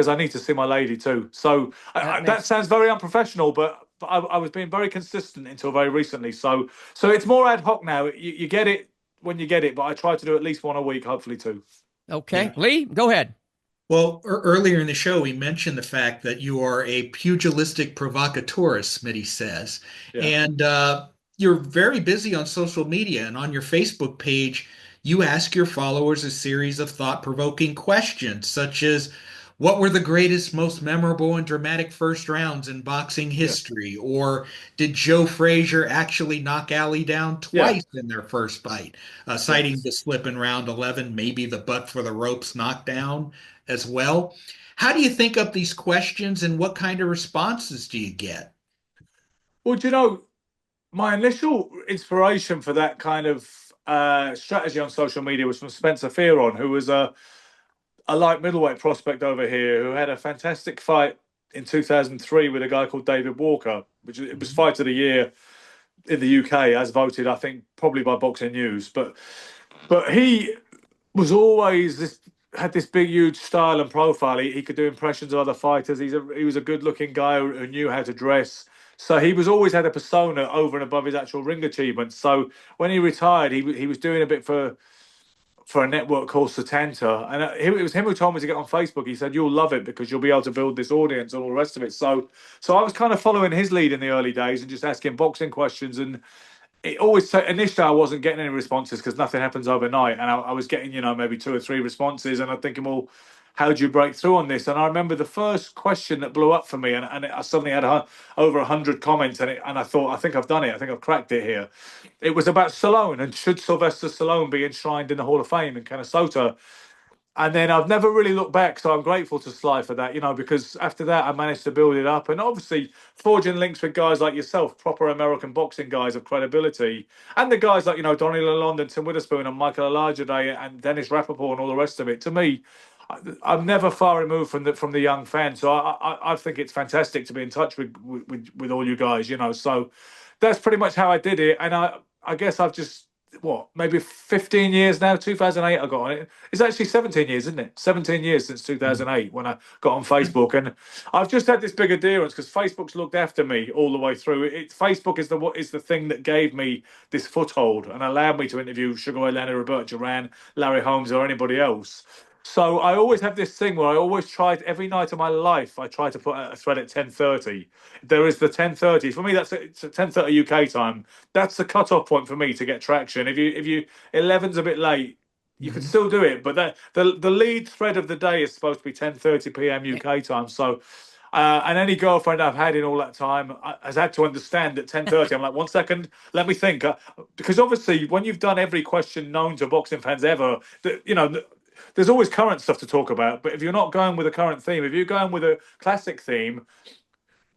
I need to see my lady too. So that sounds very unprofessional, but I was being very consistent until very recently. So it's more ad hoc now. You get it when you get it, but I try to do at least one a week, hopefully two. Okay, Yeah. Lee, go ahead. Well, earlier in the show, we mentioned the fact that you are a pugilistic provocateur, as Smitty says. Yeah. And you're very busy on social media, and on your Facebook page, you ask your followers a series of thought-provoking questions, such as, what were the greatest, most memorable and dramatic first rounds in boxing history? Or did Joe Frazier actually knock Ali down twice in their first fight? Citing the slip in round 11, maybe the butt for the ropes knockdown as well. How do you think up these questions, and what kind of responses do you get? Well, do you know, my initial inspiration for that kind of strategy on social media was from Spencer Fearon, who was a light middleweight prospect over here who had a fantastic fight in 2003 with a guy called David Walker, which it was fight of the year in the UK, as voted, I think, probably by Boxing News. But he was always had this big, huge style and profile. He could do impressions of other fighters. He was a good-looking guy who knew how to dress. So he was always had a persona over and above his actual ring achievements. So when he retired, he was doing a bit for a network called Setanta, and it was him who told me to get on Facebook. He said, you'll love it because you'll be able to build this audience and all the rest of it. So I was kind of following his lead in the early days and just asking boxing questions. And it always, initially I wasn't getting any responses because nothing happens overnight. And I was getting, maybe 2 or 3 responses, and I'm thinking, well, how do you break through on this? And I remember the first question that blew up for me, and I suddenly had over 100 comments, and I thought, I think I've done it. I think I've cracked it here. It was about Stallone, and should Sylvester Stallone be enshrined in the Hall of Fame in Minnesota? And then I've never really looked back, so I'm grateful to Sly for that, because after that I managed to build it up, and obviously forging links with guys like yourself, proper American boxing guys of credibility, and the guys like, Donnie Lalonde, Tim Witherspoon, and Michael Olajide, and Dennis Rappaport, and all the rest of it. To me, I'm never far removed from the young fan, so I think it's fantastic to be in touch with all you guys, So that's pretty much how I did it, and I guess I've just maybe 15 years now. 2008 I got on it. It's actually 17 years, isn't it? 17 years since 2008 when I got on Facebook, and I've just had this big adherence because Facebook's looked after me all the way through. Facebook is the thing that gave me this foothold and allowed me to interview Sugar Ray Leonard, Roberto Duran, Larry Holmes, or anybody else. So I always have this thing where I always try every night of my life. I try to put out a thread at 10:30. There is the 10:30 for me. It's 10:30 UK time. That's the cutoff point for me to get traction. If you 11's a bit late, you can Mhm. still do it. But the lead thread of the day is supposed to be 10:30 p.m. UK time. So. And any girlfriend I've had in all that time has had to understand at 10:30. I'm like, 1 second, let me think, because obviously when you've done every question known to boxing fans ever, there's always current stuff to talk about. But if you're not going with a current theme, if you're going with a classic theme,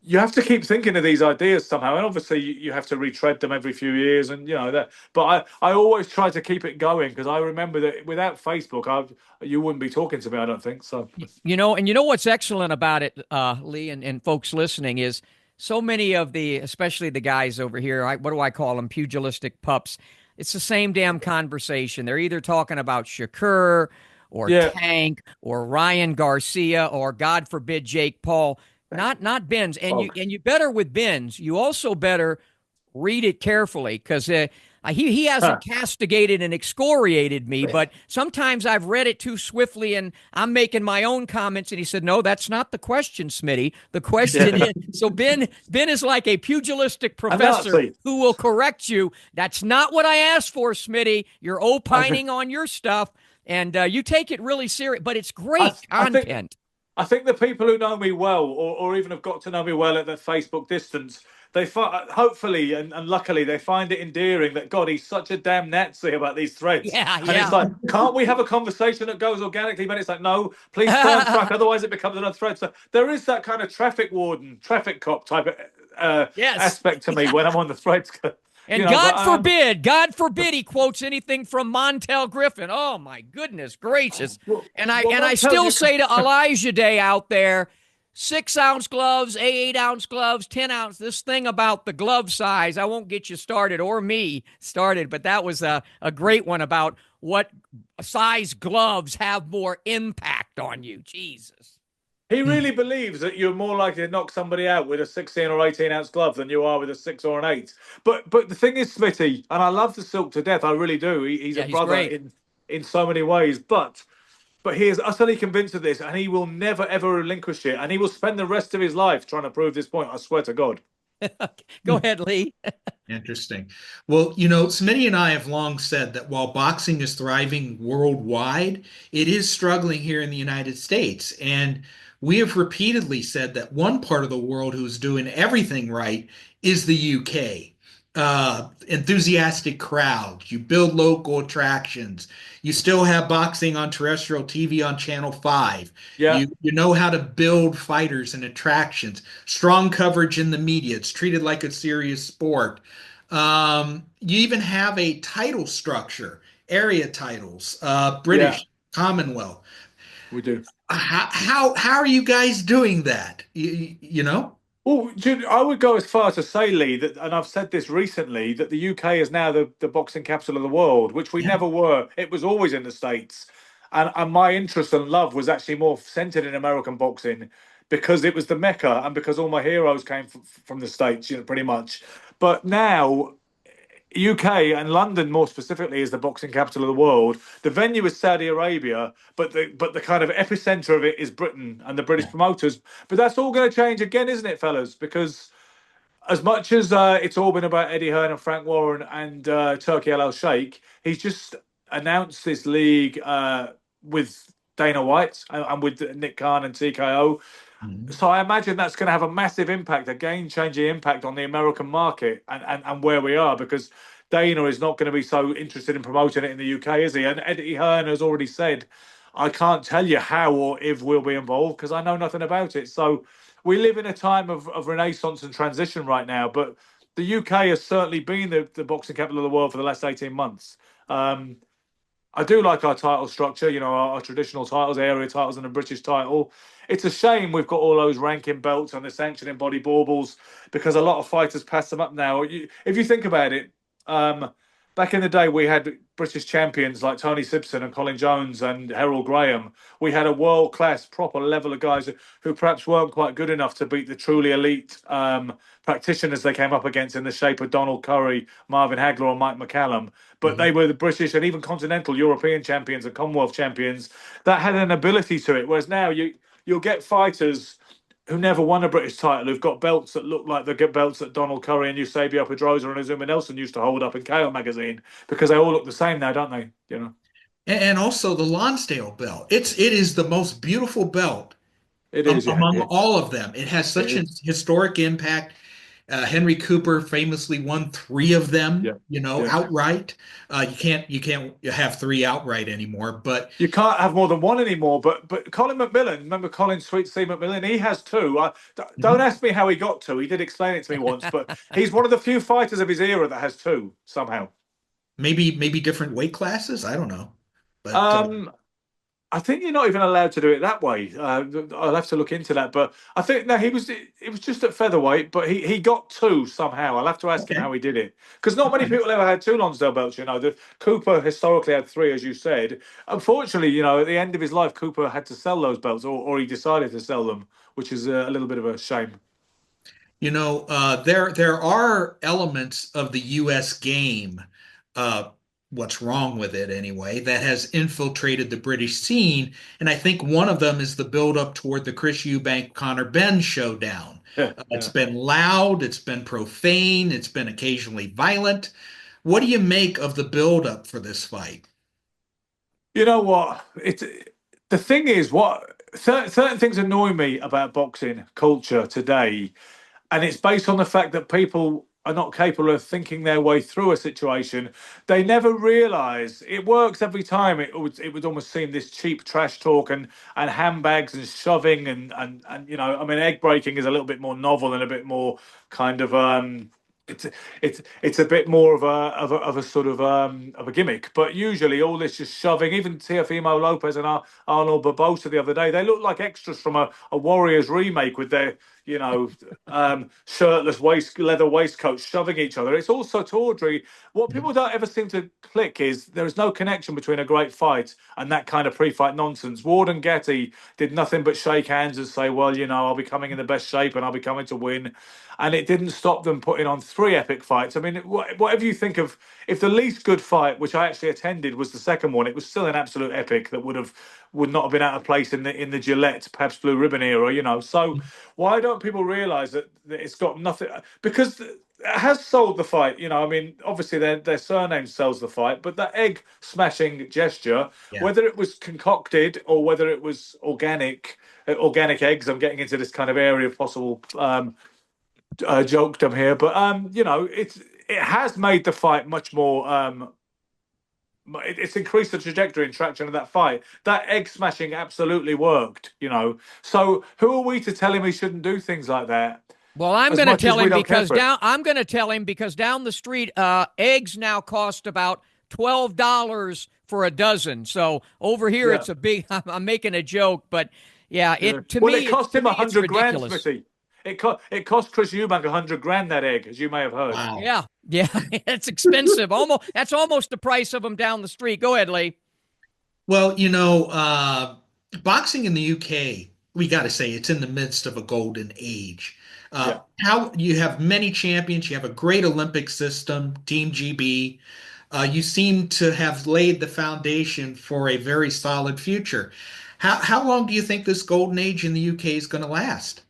you have to keep thinking of these ideas somehow. And obviously, you have to retread them every few years, and that. But I always try to keep it going because I remember that without Facebook, you wouldn't be talking to me. I don't think so. And what's excellent about it, Lee, and folks listening is so many of especially the guys over here, what do I call them, pugilistic pups. It's the same damn conversation. They're either talking about Shakur or Yeah. Tank or Ryan Garcia or, God forbid, Jake Paul. Not Benz. And you better with Benz. You also better read it carefully because he hasn't castigated and excoriated me, but sometimes I've read it too swiftly and I'm making my own comments. And he said, "No, that's not the question, Smitty. The question is." So Ben is like a pugilistic professor who will correct you. That's not what I asked for, Smitty. You're opining on your stuff, and you take it really serious. But it's great content. I think the people who know me well, or even have got to know me well at the Facebook distance, they hopefully and luckily they find it endearing that God, he's such a damn Nazi about these threads. And it's like, can't we have a conversation that goes organically? But it's like, no, please stay on track, otherwise it becomes another thread. So there is that kind of traffic warden, traffic cop type of aspect to me when I'm on the threads. And God forbid he quotes anything from Montel Griffin. Oh my goodness gracious! And I still say to Elijah Day out there, 6-ounce gloves, 8-ounce gloves, 10-ounce. This thing about the glove size, I won't get you started or me started, but that was a great one about what size gloves have more impact on you. Jesus. He really believes that you're more likely to knock somebody out with a 16 or 18-ounce glove than you are with a 6 or an 8. But the thing is, Smitty, and I love the Silk to death, I really do. He's a brother in so many ways. But he is utterly convinced of this, and he will never, ever relinquish it. And he will spend the rest of his life trying to prove this point, I swear to God. Go ahead, Lee. Interesting. Well, Smitty and I have long said that while boxing is thriving worldwide, it is struggling here in the United States. And we have repeatedly said that one part of the world who's doing everything right is the UK. Enthusiastic crowds. You build local attractions. You still have boxing on terrestrial TV on Channel 5. Yeah. You know how to build fighters and attractions. Strong coverage in the media. It's treated like a serious sport. You even have a title structure, area titles, British, Commonwealth. We do. How are you guys doing that? You know? Well, I would go as far to say, Lee, that, and I've said this recently, that the UK is now the boxing capital of the world, which we never were. It was always in the States. And my interest and love was actually more centered in American boxing because it was the Mecca and because all my heroes came from the States, pretty much. But now, UK and London more specifically is the boxing capital of the world. The venue is Saudi Arabia, but the kind of epicenter of it is Britain and the British promoters. But that's all going to change again, isn't it, fellas? Because as much as it's all been about Eddie Hearn and Frank Warren and Turki Al Sheikh, he's just announced this league with Dana White and with Nick Khan and TKO. So I imagine that's going to have a massive impact, a game-changing impact on the American market and where we are, because Dana is not going to be so interested in promoting it in the UK, is he? And Eddie Hearn has already said, I can't tell you how or if we'll be involved because I know nothing about it. So we live in a time of renaissance and transition right now, but the UK has certainly been the boxing capital of the world for the last 18 months. I do like our title structure, our traditional titles, area titles and a British title. It's a shame we've got all those ranking belts and the sanctioning body baubles because a lot of fighters pass them up now. If you think about it, back in the day, we had British champions like Tony Simpson and Colin Jones and Harold Graham. We had a world-class, proper level of guys who perhaps weren't quite good enough to beat the truly elite practitioners they came up against in the shape of Donald Curry, Marvin Hagler, or Mike McCallum. But they were the British and even continental European champions and Commonwealth champions that had an ability to it. Whereas now you'll get fighters who never won a British title, who've got belts that look like the belts that Donald Curry and Eusebio Pedrosa and Azuma Nelson used to hold up in KO magazine, because they all look the same now, don't they? You know, And also the Lonsdale belt. It is the most beautiful belt it is among all of them. It has such an historic impact. Henry Cooper famously won 3 of them, outright. You can't have 3 outright anymore, but you can't have more than one anymore. But Colin McMillan, remember Colin Sweet C McMillan? He has 2. Don't ask me how he got 2. He did explain it to me once, but he's one of the few fighters of his era that has 2 somehow. maybe different weight classes. I don't know, but I think you're not even allowed to do it that way. I'll have to look into that. But I think no, it was just at featherweight, but he got 2 somehow. I'll have to ask him how he did it, because not many people ever had 2 Lonsdale belts. The Cooper historically had 3, as you said. Unfortunately, at the end of his life, Cooper had to sell those belts, or he decided to sell them, which is a little bit of a shame. there are elements of the U.S. game. What's wrong with it anyway, that has infiltrated the British scene. And I think one of them is the buildup toward the Chris Eubank Conor Benn showdown. It's been loud, it's been profane, it's been occasionally violent. What do you make of the buildup for this fight? You know what? The thing is, certain things annoy me about boxing culture today, and it's based on the fact that people are not capable of thinking their way through a situation. They never realise it works every time. It would almost seem this cheap trash talk and handbags and shoving and egg breaking is a little bit more novel and a bit more kind of it's a bit more of a sort of a gimmick. But usually all this just shoving. Even Teofimo Lopez and Arnold Barbosa the other day, they look like extras from a Warriors remake with their shirtless leather waistcoats shoving each other. It's all so tawdry. What people don't ever seem to click is there is no connection between a great fight and that kind of pre-fight nonsense. Ward and Getty did nothing but shake hands and say, well, I'll be coming in the best shape and I'll be coming to win. And it didn't stop them putting on 3 epic fights. I mean, whatever you think of, if the least good fight, which I actually attended, was the second one, it was still an absolute epic that would not have been out of place in the Gillette, perhaps Blue Ribbon era. So why don't people realise that it's got nothing? Because it has sold the fight. I mean, obviously their surname sells the fight, but that egg smashing gesture, whether it was concocted or whether it was organic eggs, I'm getting into this kind of area of possible jokedom here, but it has made the fight much more. It's increased the trajectory and traction of that fight. That egg smashing absolutely worked. So who are we to tell him he shouldn't do things like that? Well, I'm going to tell him because down the street, eggs now cost about $12 for a dozen. So over here, it's a big. I'm making a joke, but it cost him $100,000, Smithy. It cost Chris Eubank $100,000 that egg, as you may have heard. Wow. Yeah, it's expensive. That's almost the price of them down the street. Go ahead, Lee. Well, boxing in the UK, we got to say it's in the midst of a golden age. How you have many champions, you have a great Olympic system, Team GB. You seem to have laid the foundation for a very solid future. How long do you think this golden age in the UK is going to last?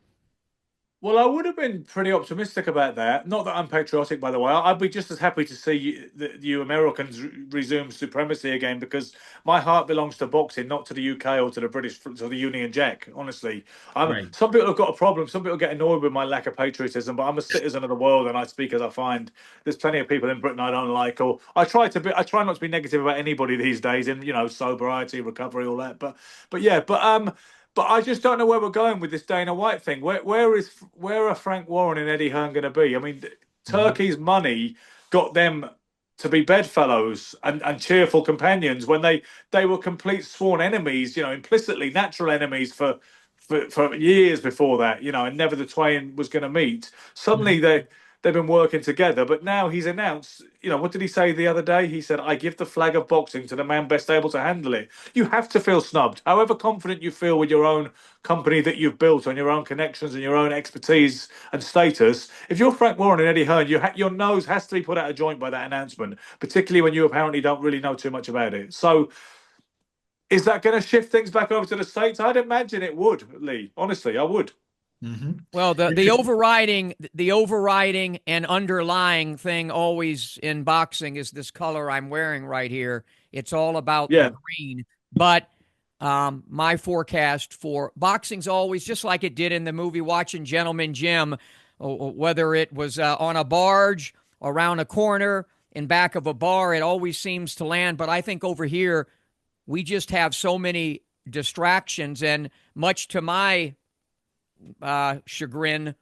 Well, I would have been pretty optimistic about that. Not that I'm patriotic, by the way. I'd be just as happy to see you Americans resume supremacy again, because my heart belongs to boxing, not to the UK or to the British, to the Union Jack, honestly. Right. Some people have got a problem. Some people get annoyed with my lack of patriotism, but I'm a citizen of the world and I speak as I find. There's plenty of people in Britain I don't like, or I try not to be negative about anybody these days in, sobriety, recovery, all that. But I just don't know where we're going with this Dana White thing. Where are Frank Warren and Eddie Hearn going to be? I mean, Turkey's money got them to be bedfellows and cheerful companions when they were complete sworn enemies, implicitly natural enemies for years before that, and never the twain was going to meet. Suddenly they've been working together. But now he's announced, what did he say the other day? He said, "I give the flag of boxing to the man best able to handle it." You have to feel snubbed. However confident you feel with your own company that you've built on your own connections and your own expertise and status, if you're Frank Warren and Eddie Hearn, your nose has to be put out of joint by that announcement, particularly when you apparently don't really know too much about it. So is that going to shift things back over to the States? I'd imagine it would, Lee. Honestly, I would. Mm-hmm. Well, the overriding and underlying thing always in boxing is this color I'm wearing right here. It's all about the green. But my forecast for boxing's always just like it did in the movie Watching Gentleman Jim, whether it was on a barge, around a corner, in back of a bar, it always seems to land. But I think over here, we just have so many distractions, and much to my chagrin,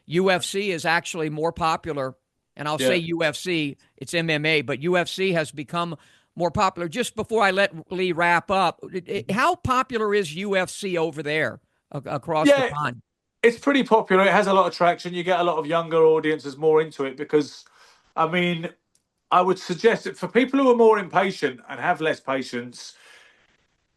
UFC is actually more popular. And I'll say UFC, it's MMA, but UFC has become more popular. Just before I let Lee wrap up, how popular is UFC over there across the pond? It's pretty popular. It has a lot of traction. You get a lot of younger audiences more into it because, I mean, I would suggest that for people who are more impatient and have less patience,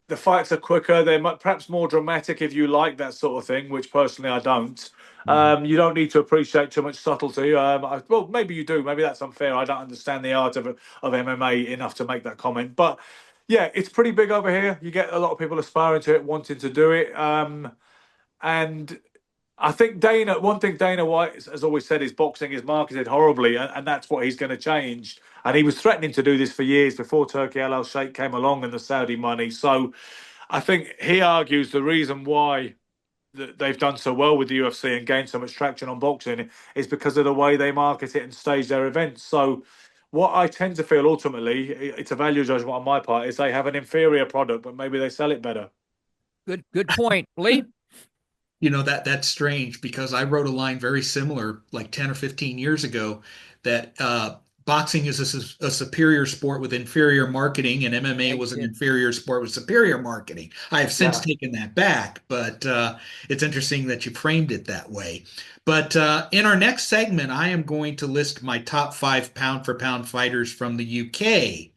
the fights are quicker. They're perhaps more dramatic if you like that sort of thing, which personally I don't. You don't need to appreciate too much subtlety. Well, maybe you do. Maybe that's unfair. I don't understand the art of MMA enough to make that comment. But yeah, it's pretty big over here. You get a lot of people aspiring to it, wanting to do it. And I think one thing Dana White has always said is boxing is marketed horribly, and that's what he's going to change. And he was threatening to do this for years before Turki Al Sheikh came along and the Saudi money. So I think he argues the reason why they've done so well with the UFC and gained so much traction on boxing is because of the way they market it and stage their events. So what I tend to feel ultimately, it's a value judgment on my part, is they have an inferior product, but maybe they sell it better. Good point. Lee? That's strange because I wrote a line very similar like 10 or 15 years ago that boxing is a superior sport with inferior marketing, and MMA was an inferior sport with superior marketing. I have since taken that back, but it's interesting that you framed it that way. But in our next segment, I am going to list my top 5 pound-for-pound fighters from the UK.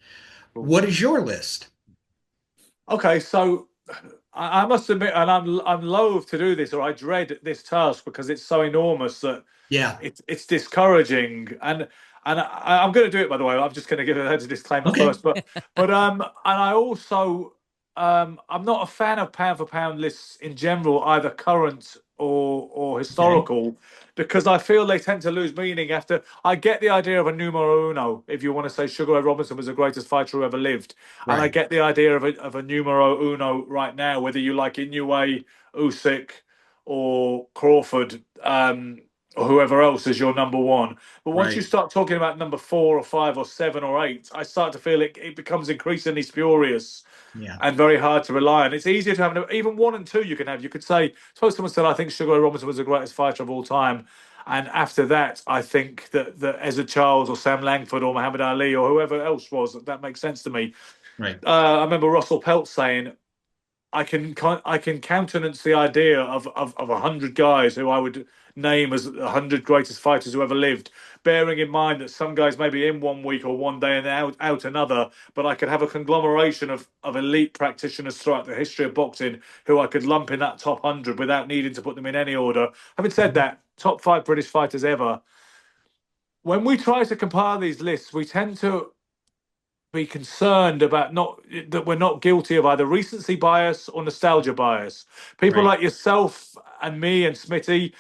What is your list? Okay, so I must admit, and I'm loath to do this, or I dread this task because it's so enormous that it's discouraging. And I'm going to do it, by the way. I'm just going to give it as a disclaimer first. But and I also I'm not a fan of pound for pound lists in general, either current or historical, because I feel they tend to lose meaning after. I get the idea of a numero uno, if you want to say Sugar Ray Robinson was the greatest fighter who ever lived, and I get the idea of a numero uno right now, whether you like Inoue, Usyk, or Crawford, or whoever else is your number one. But once you start talking about number 4 or 5 or 7 or 8, I start to feel it becomes increasingly spurious. And very hard to rely on. It's easier to have even 1 and 2 you can have. You could say, suppose someone said, I think Sugar Ray Robinson was the greatest fighter of all time. And after that, I think that Ezra Charles or Sam Langford or Muhammad Ali or whoever else was, that makes sense to me. I remember Russell Pelt saying, I can countenance the idea of 100 guys who I would name as 100 greatest fighters who ever lived, bearing in mind that some guys may be in 1 week or 1 day and out another, but I could have a conglomeration of elite practitioners throughout the history of boxing who I could lump in that top 100 without needing to put them in any order. Having said that, top 5 British fighters ever. When we try to compile these lists, we tend to be concerned about that we're not guilty of either recency bias or nostalgia bias. People like yourself and me and Smitty,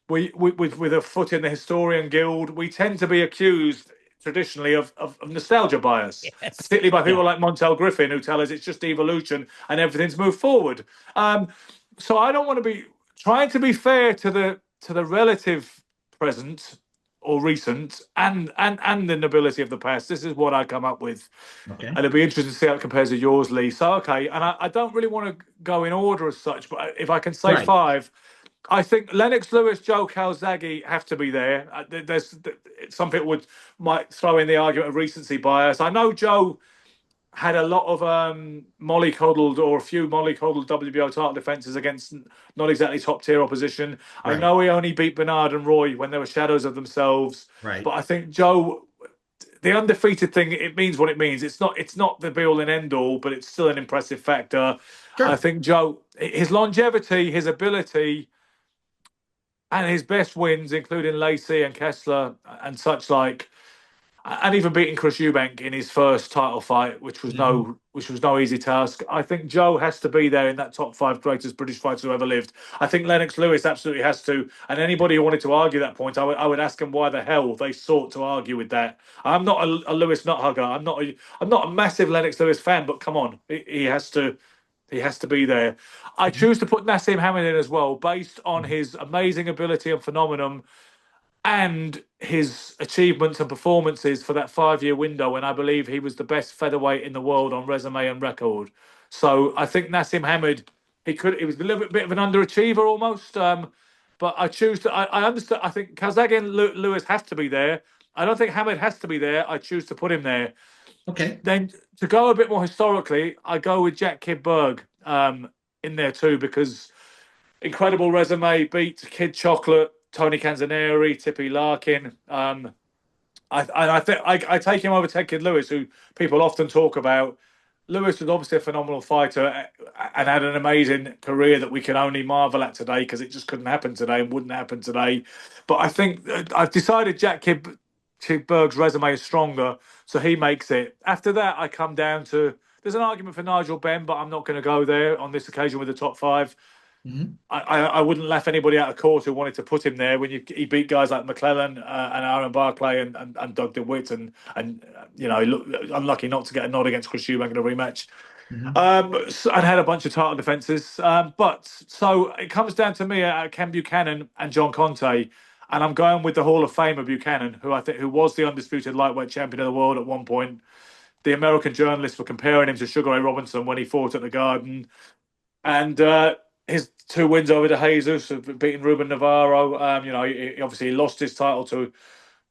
we with a foot in the historian guild, we tend to be accused traditionally of nostalgia bias, particularly by people like Montel Griffin, who tell us it's just evolution and everything's moved forward. So I don't want to be trying to be fair to the relative present or recent and the nobility of the past. This is what I come up with. And it'll be interesting to see how it compares to yours, Lee. So, and I don't really want to go in order as such, but if I can say 5, I think Lennox Lewis, Joe Calzaghe have to be there. There's some people might throw in the argument of recency bias. I know Joe had a lot of mollycoddled or a few mollycoddled WBO title defenses against not exactly top tier opposition. I Right. know he only beat Bernard and Roy when they were shadows of themselves, Right. but I think Joe, the undefeated thing, it means what it means. It's not the be all and end all, but it's still an impressive factor. Sure. I think Joe, his longevity, his ability, and his best wins, including Lacey and Kessler and such like, and even beating Chris Eubank in his first title fight, which was no easy task. I think Joe has to be there in that top 5 greatest British fighters who ever lived. I think Lennox Lewis absolutely has to. And anybody who wanted to argue that point, I would ask them why the hell they sought to argue with that. I'm not a Lewis nut hugger. I'm not a massive Lennox Lewis fan, but come on, he has to. He has to be there. I choose to put Nassim Hamid in as well, based on his amazing ability and phenomenon and his achievements and performances for that 5-year window when I believe he was the best featherweight in the world on resume and record. So I think Nassim Hamid, he was a little bit of an underachiever almost. But I choose to, I understand, I think Kazag Lewis has to be there. I don't think Hamid has to be there. I choose to put him there. Okay. Then to go a bit more historically, I go with Jack Kid Berg in there too, because incredible resume, beat Kid Chocolate, Tony Canzoneri, Tippy Larkin. I think I take him over Ted Kid Lewis, who people often talk about. Lewis was obviously a phenomenal fighter and had an amazing career that we can only marvel at today because it just couldn't happen today and wouldn't happen today. But I think I've decided Jack Kid Berg's resume is stronger, so he makes it. After that, I come down to, there's an argument for Nigel Benn, but I'm not going to go there on this occasion with the top 5. I wouldn't laugh anybody out of court who wanted to put him there when he beat guys like McClellan and Aaron Barclay and Doug DeWitt and unlucky not to get a nod against Chris Eubank in a rematch. And had a bunch of title defenses. But so it comes down to me, Ken Buchanan and John Conte. And I'm going with the Hall of Famer Buchanan, who was the undisputed lightweight champion of the world at one point. The American journalists were comparing him to Sugar Ray Robinson when he fought at the Garden. And his 2 wins over de Jesus, beating Ruben Navarro. He obviously lost his title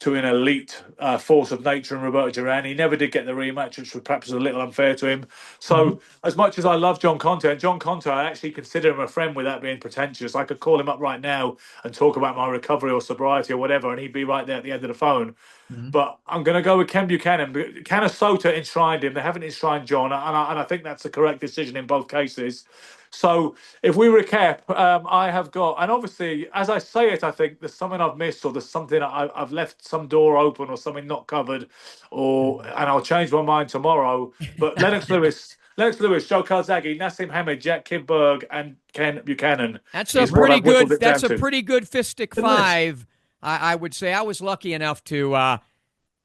to an elite force of nature in Roberto Duran. He never did get the rematch, which was perhaps a little unfair to him. So as much as I love John Conte, I actually consider him a friend without being pretentious. I could call him up right now and talk about my recovery or sobriety or whatever, and he'd be right there at the end of the phone. But I'm going to go with Ken Buchanan. Canastota enshrined him. They haven't enshrined John, and I think that's the correct decision in both cases. So if we recap, I have got, and obviously, as I say it, I think there's something I've missed, or there's something I've left some door open, or something not covered, and I'll change my mind tomorrow. But Lennox Lewis, Joe Calzaghe, Nassim Hamid, Jack Kid Berg, and Ken Buchanan. That's a pretty good. That's a pretty good fistic 5. I would say I was lucky enough to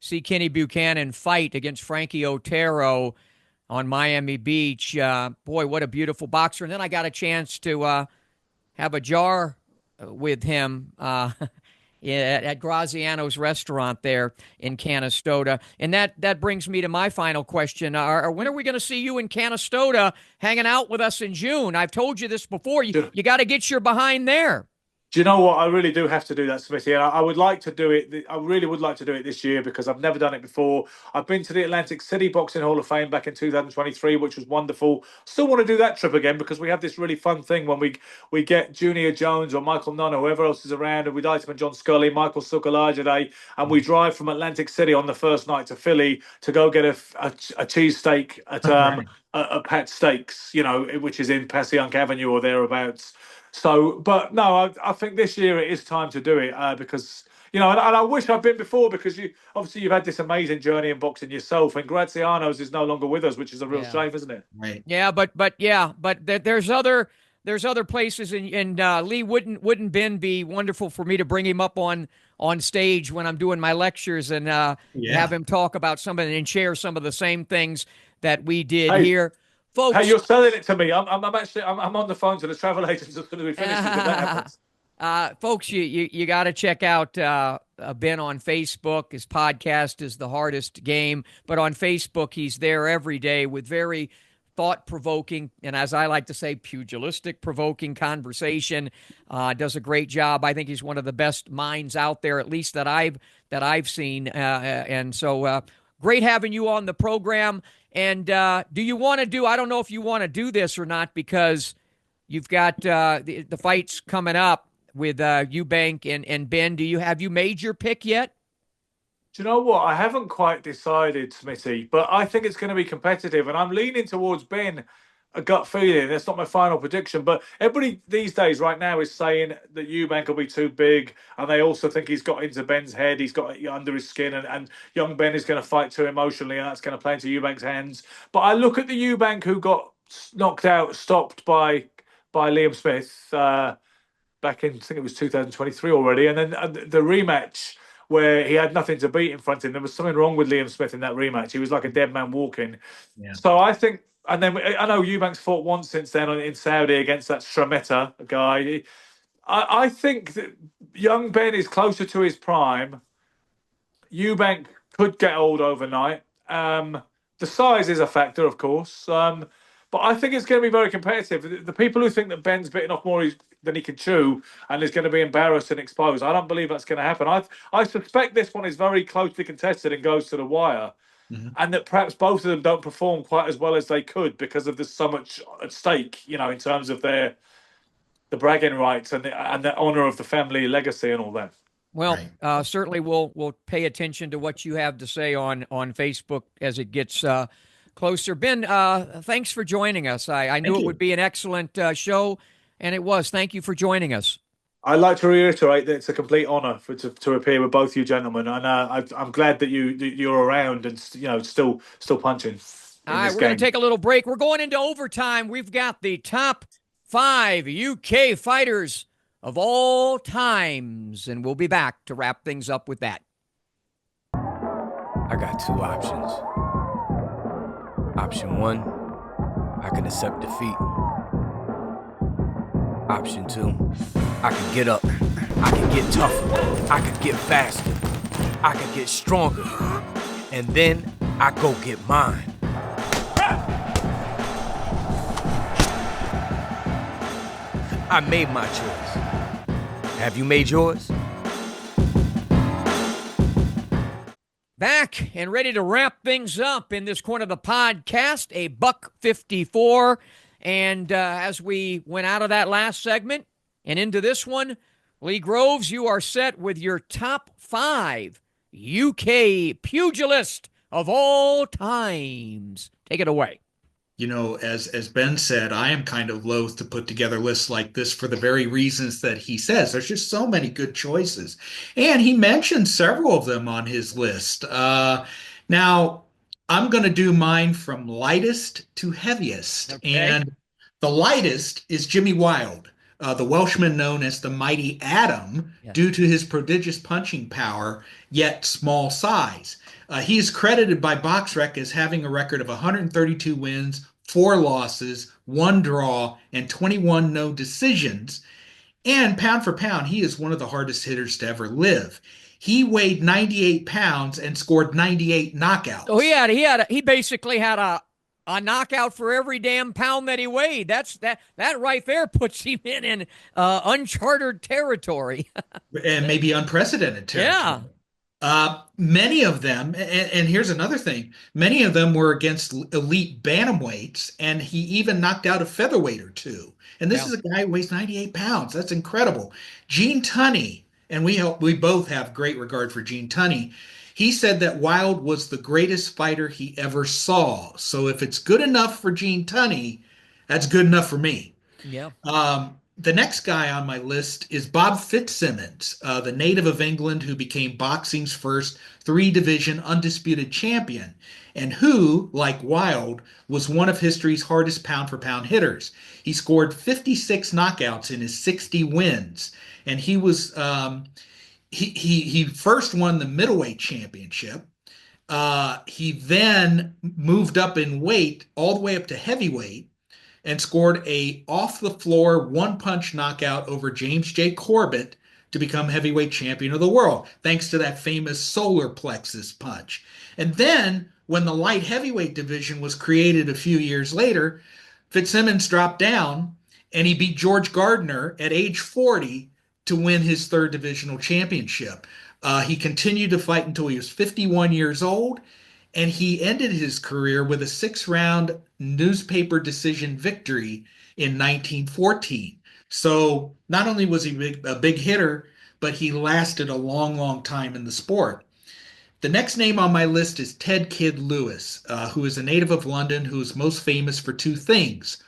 see Kenny Buchanan fight against Frankie Otero on Miami Beach. Boy, what a beautiful boxer. And then I got a chance to have a jar with him at Graziano's restaurant there in Canastota. And that brings me to my final question. When are we going to see you in Canastota hanging out with us in June? I've told you this before. You got to get your behind there. Do you know what? I really do have to do that, Smithy. And I would like to do it. I really would like to do it this year because I've never done it before. I've been to the Atlantic City Boxing Hall of Fame back in 2023, which was wonderful. Still want to do that trip again because we have this really fun thing when we get Junior Jones or Michael Nunn or whoever else is around, and we'd like to John Scully, Michael Sukalajade, and we drive from Atlantic City on the first night to Philly to go get a cheesesteak at Pat Steaks, which is in Passyunk Avenue or thereabouts. So, but no, I think this year it is time to do it because, and I wish I'd been before because you've had this amazing journey in boxing yourself, and Graziano's is no longer with us, which is a real shame, isn't it? Right. Yeah, but there's other places, and Lee, wouldn't Ben be wonderful for me to bring him up on stage when I'm doing my lectures and have him talk about some of it and share some of the same things that we did here. Folks, hey, you're selling it to me. I'm on the phone to the travel agents as soon as we finish. That happens. Folks, you got to check out Ben on Facebook. His podcast is The Hardest Game, but on Facebook he's there every day with very thought-provoking and, as I like to say, pugilistic-provoking conversation. Does a great job. I think he's one of the best minds out there, at least that I've seen. And so Great having you on the program. And do you want to do? I don't know if you want to do this or not because you've got the fights coming up with Eubank and Ben. Have you made your pick yet? Do you know what? I haven't quite decided, Smitty, but I think it's going to be competitive, and I'm leaning towards Ben. A gut feeling. That's not my final prediction, but everybody these days, right now, is saying that Eubank will be too big, and they also think he's got into Ben's head. He's got it under his skin, and young Ben is going to fight too emotionally, and that's going to play into Eubank's hands. But I look at the Eubank who got knocked out, stopped by Liam Smith back in, I think it was 2023 already, and then the rematch where he had nothing to beat in front of him. There was something wrong with Liam Smith in that rematch. He was like a dead man walking. Yeah. So I think, and then I know Eubank's fought once since then in Saudi against that Shrameta guy. I think that young Ben is closer to his prime. Eubank could get old overnight. The size is a factor, of course. But I think it's going to be very competitive. The people who think that Ben's bitten off more than he can chew and is going to be embarrassed and exposed, I don't believe that's going to happen. I suspect this one is very closely contested and goes to the wire. Mm-hmm. And that perhaps both of them don't perform quite as well as they could because of there's so much at stake, in terms of the bragging rights and the honor of the family legacy and all that. Well, right. Certainly we'll pay attention to what you have to say on Facebook as it gets closer. Ben, thanks for joining us. I knew it would be an excellent show, and it was. Thank you for joining us. I'd like to reiterate that it's a complete honour to appear with both you gentlemen, and I'm glad that you're around and still punching. All right, we're going to take a little break. We're going into overtime. We've got the top 5 UK fighters of all times, and we'll be back to wrap things up with that. I got 2 options. Option 1, I can accept defeat. Option 2, I can get up, I can get tougher, I can get faster, I can get stronger, and then I go get mine. I made my choice. Have you made yours? Back and ready to wrap things up in this corner of the podcast, a $154. And as we went out of that last segment and into this one, Lee Groves, you are set with your top 5 UK pugilist of all times. Take it away. As Ben said, I am kind of loath to put together lists like this for the very reasons that he says. There's just so many good choices. And he mentioned several of them on his list. Now, I'm going to do mine from lightest to heaviest. Okay. And the lightest is Jimmy Wilde, the Welshman known as the Mighty Atom, yes, due to his prodigious punching power, yet small size. He is credited by BoxRec as having a record of 132 wins, 4 losses, 1 draw, and 21 no decisions. And pound for pound, he is one of the hardest hitters to ever live. He weighed 98 pounds and scored 98 knockouts. So he basically had a knockout for every damn pound that he weighed. That right there puts him in uncharted territory. And maybe unprecedented territory. Yeah. Many of them, and here's another thing, many of them were against elite bantamweights, and he even knocked out a featherweight or 2. And this is a guy who weighs 98 pounds. That's incredible. Gene Tunney, and we both have great regard for Gene Tunney. He said that Wilde was the greatest fighter he ever saw. So if it's good enough for Gene Tunney, that's good enough for me. Yeah. The next guy on my list is Bob Fitzsimmons, the native of England who became boxing's first 3-division undisputed champion, and who, like Wilde, was one of history's hardest pound-for-pound hitters. He scored 56 knockouts in his 60 wins, and he was he first won the middleweight championship. He then moved up in weight all the way up to heavyweight, and scored a off-the-floor one-punch knockout over James J. Corbett to become heavyweight champion of the world, thanks to that famous solar plexus punch. And then, when the light heavyweight division was created a few years later, Fitzsimmons dropped down, and he beat George Gardner at age 40 to win his 3rd divisional championship. He continued to fight until he was 51 years old, and he ended his career with a 6-round newspaper decision victory in 1914. So not only was he a big hitter, but he lasted a long, long time in the sport. The next name on my list is Ted Kid Lewis, who is a native of London who is most famous for two things.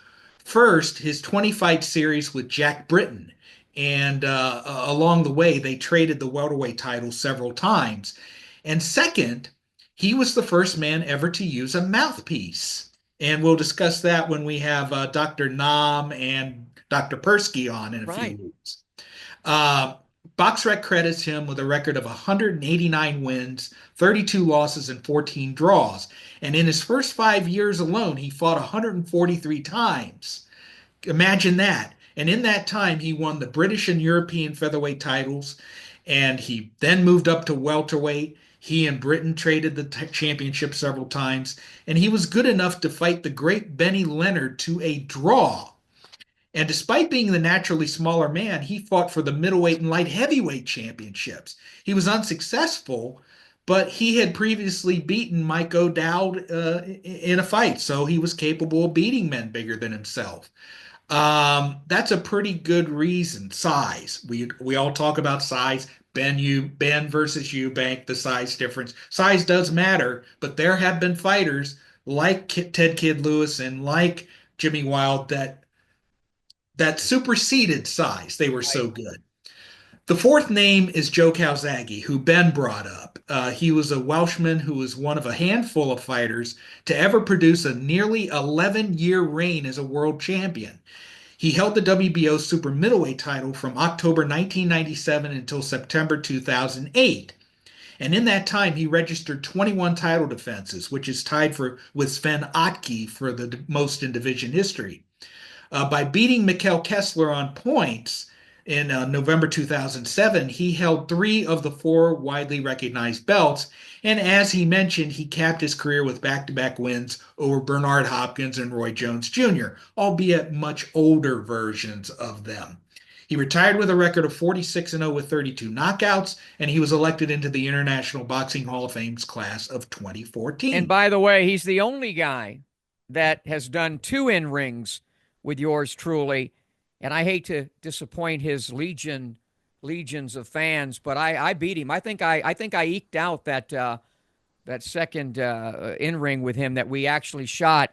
First, his 20 fight series with Jack Britton. And along the way, they traded the welterweight title several times. And second, he was the first man ever to use a mouthpiece. And we'll discuss that when we have Dr. Nam and Dr. Persky on in a Right. few weeks. Uh, BoxRec credits him with a record of 189 wins, 32 losses, and 14 draws. And in his first 5 years alone, he fought 143 times. Imagine that. And in that time, he won the British and European featherweight titles, and he then moved up to welterweight. He and Britain traded the championship several times, and he was good enough to fight the great Benny Leonard to a draw. And despite being the naturally smaller man, he fought for the middleweight and light heavyweight championships. He was unsuccessful, but he had previously beaten Mike O'Dowd in a fight, so he was capable of beating men bigger than himself. That's a pretty good reason. Size. We all talk about size. Ben versus Eubank, the size difference. Size does matter, but there have been fighters like Ted Kid Lewis and like Jimmy Wild that superseded size. They were so good. The fourth name is Joe Calzaghe, who Ben brought up. He was a Welshman who was one of a handful of fighters to ever produce a nearly 11-year reign as a world champion. He held the WBO super middleweight title from October 1997 until September 2008. And in that time, he registered 21 title defenses, which is tied with Sven Otke for the most in division history. By beating Mikkel Kessler on points in November 2007, he held 3 of the 4 widely recognized belts. And as he mentioned, he capped his career with back-to-back wins over Bernard Hopkins and Roy Jones Jr., albeit much older versions of them. He retired with a record of 46-0 with 32 knockouts, and he was elected into the International Boxing Hall of Fame's class of 2014. And by the way, he's the only guy that has done 2 in-rings with yours truly. And I hate to disappoint his legions of fans, but I beat him. I think I eked out that second in-ring with him that we actually shot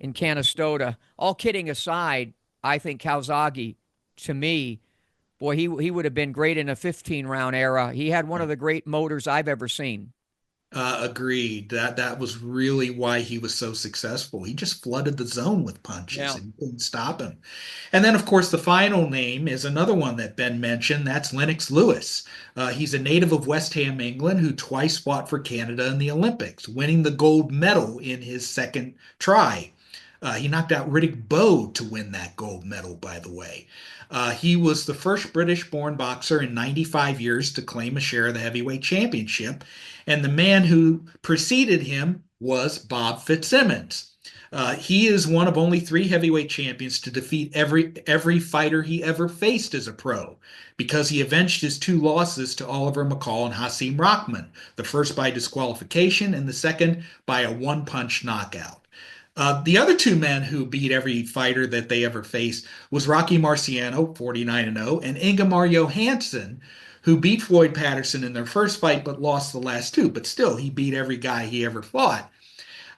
in Canastota. All kidding aside, I think Calzaghe, to me, boy, he would have been great in a 15-round era. He had one of the great motors I've ever seen. Agreed. That was really why he was so successful. He just flooded the zone with punches and couldn't stop him. And then, of course, the final name is another one that Ben mentioned. That's Lennox Lewis. He's a native of West Ham, England, who twice fought for Canada in the Olympics, winning the gold medal in his second try. He knocked out Riddick Bowe to win that gold medal, by the way. He was the first British-born boxer in 95 years to claim a share of the heavyweight championship, and the man who preceded him was Bob Fitzsimmons. He is one of only 3 heavyweight champions to defeat every fighter he ever faced as a pro, because he avenged his 2 losses to Oliver McCall and Hasim Rahman, the first by disqualification and the second by a one-punch knockout. The other 2 men who beat every fighter that they ever faced was Rocky Marciano, 49-0, and Ingemar Johansson, who beat Floyd Patterson in their first fight but lost the last 2. But still, he beat every guy he ever fought.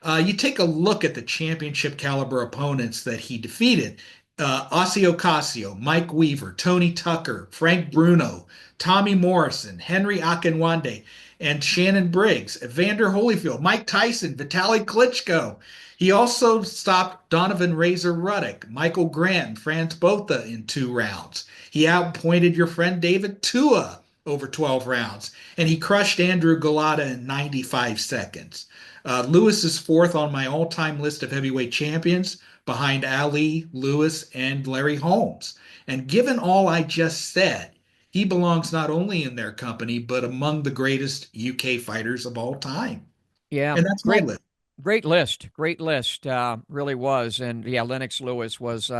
You take a look at the championship caliber opponents that he defeated. Ossie Ocasio, Mike Weaver, Tony Tucker, Frank Bruno, Tommy Morrison, Henry Akinwande, and Shannon Briggs, Evander Holyfield, Mike Tyson, Vitaly Klitschko. He also stopped Donovan Razor Ruddock, Michael Grant, and Franz Botha in 2 rounds. He outpointed your friend David Tua over 12 rounds, and he crushed Andrew Golota in 95 seconds. Lewis is 4th on my all-time list of heavyweight champions, behind Ali, Lewis, and Larry Holmes. And given all I just said, he belongs not only in their company, but among the greatest UK fighters of all time. Yeah, and that's my list. Great list. Really was. And yeah, Lennox Lewis was,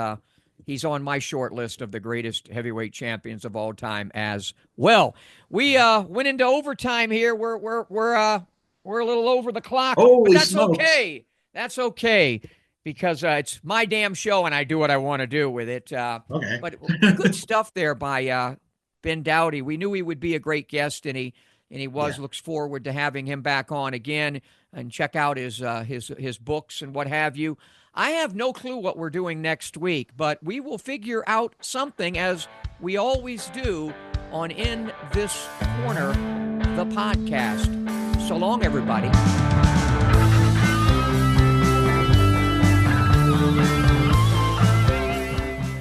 he's on my short list of the greatest heavyweight champions of all time as well. We went into overtime here. We're We're a little over the clock, Holy but that's smokes. okay. That's okay because it's my damn show and I do what I want to do with it. Okay. But good stuff there by Ben Dowdy. We knew he would be a great guest, and he was. Yeah. Looks forward to having him back on again and check out his books and what have you. I have no clue what we're doing next week, but we will figure out something as we always do on In This Corner, the podcast. So long, everybody.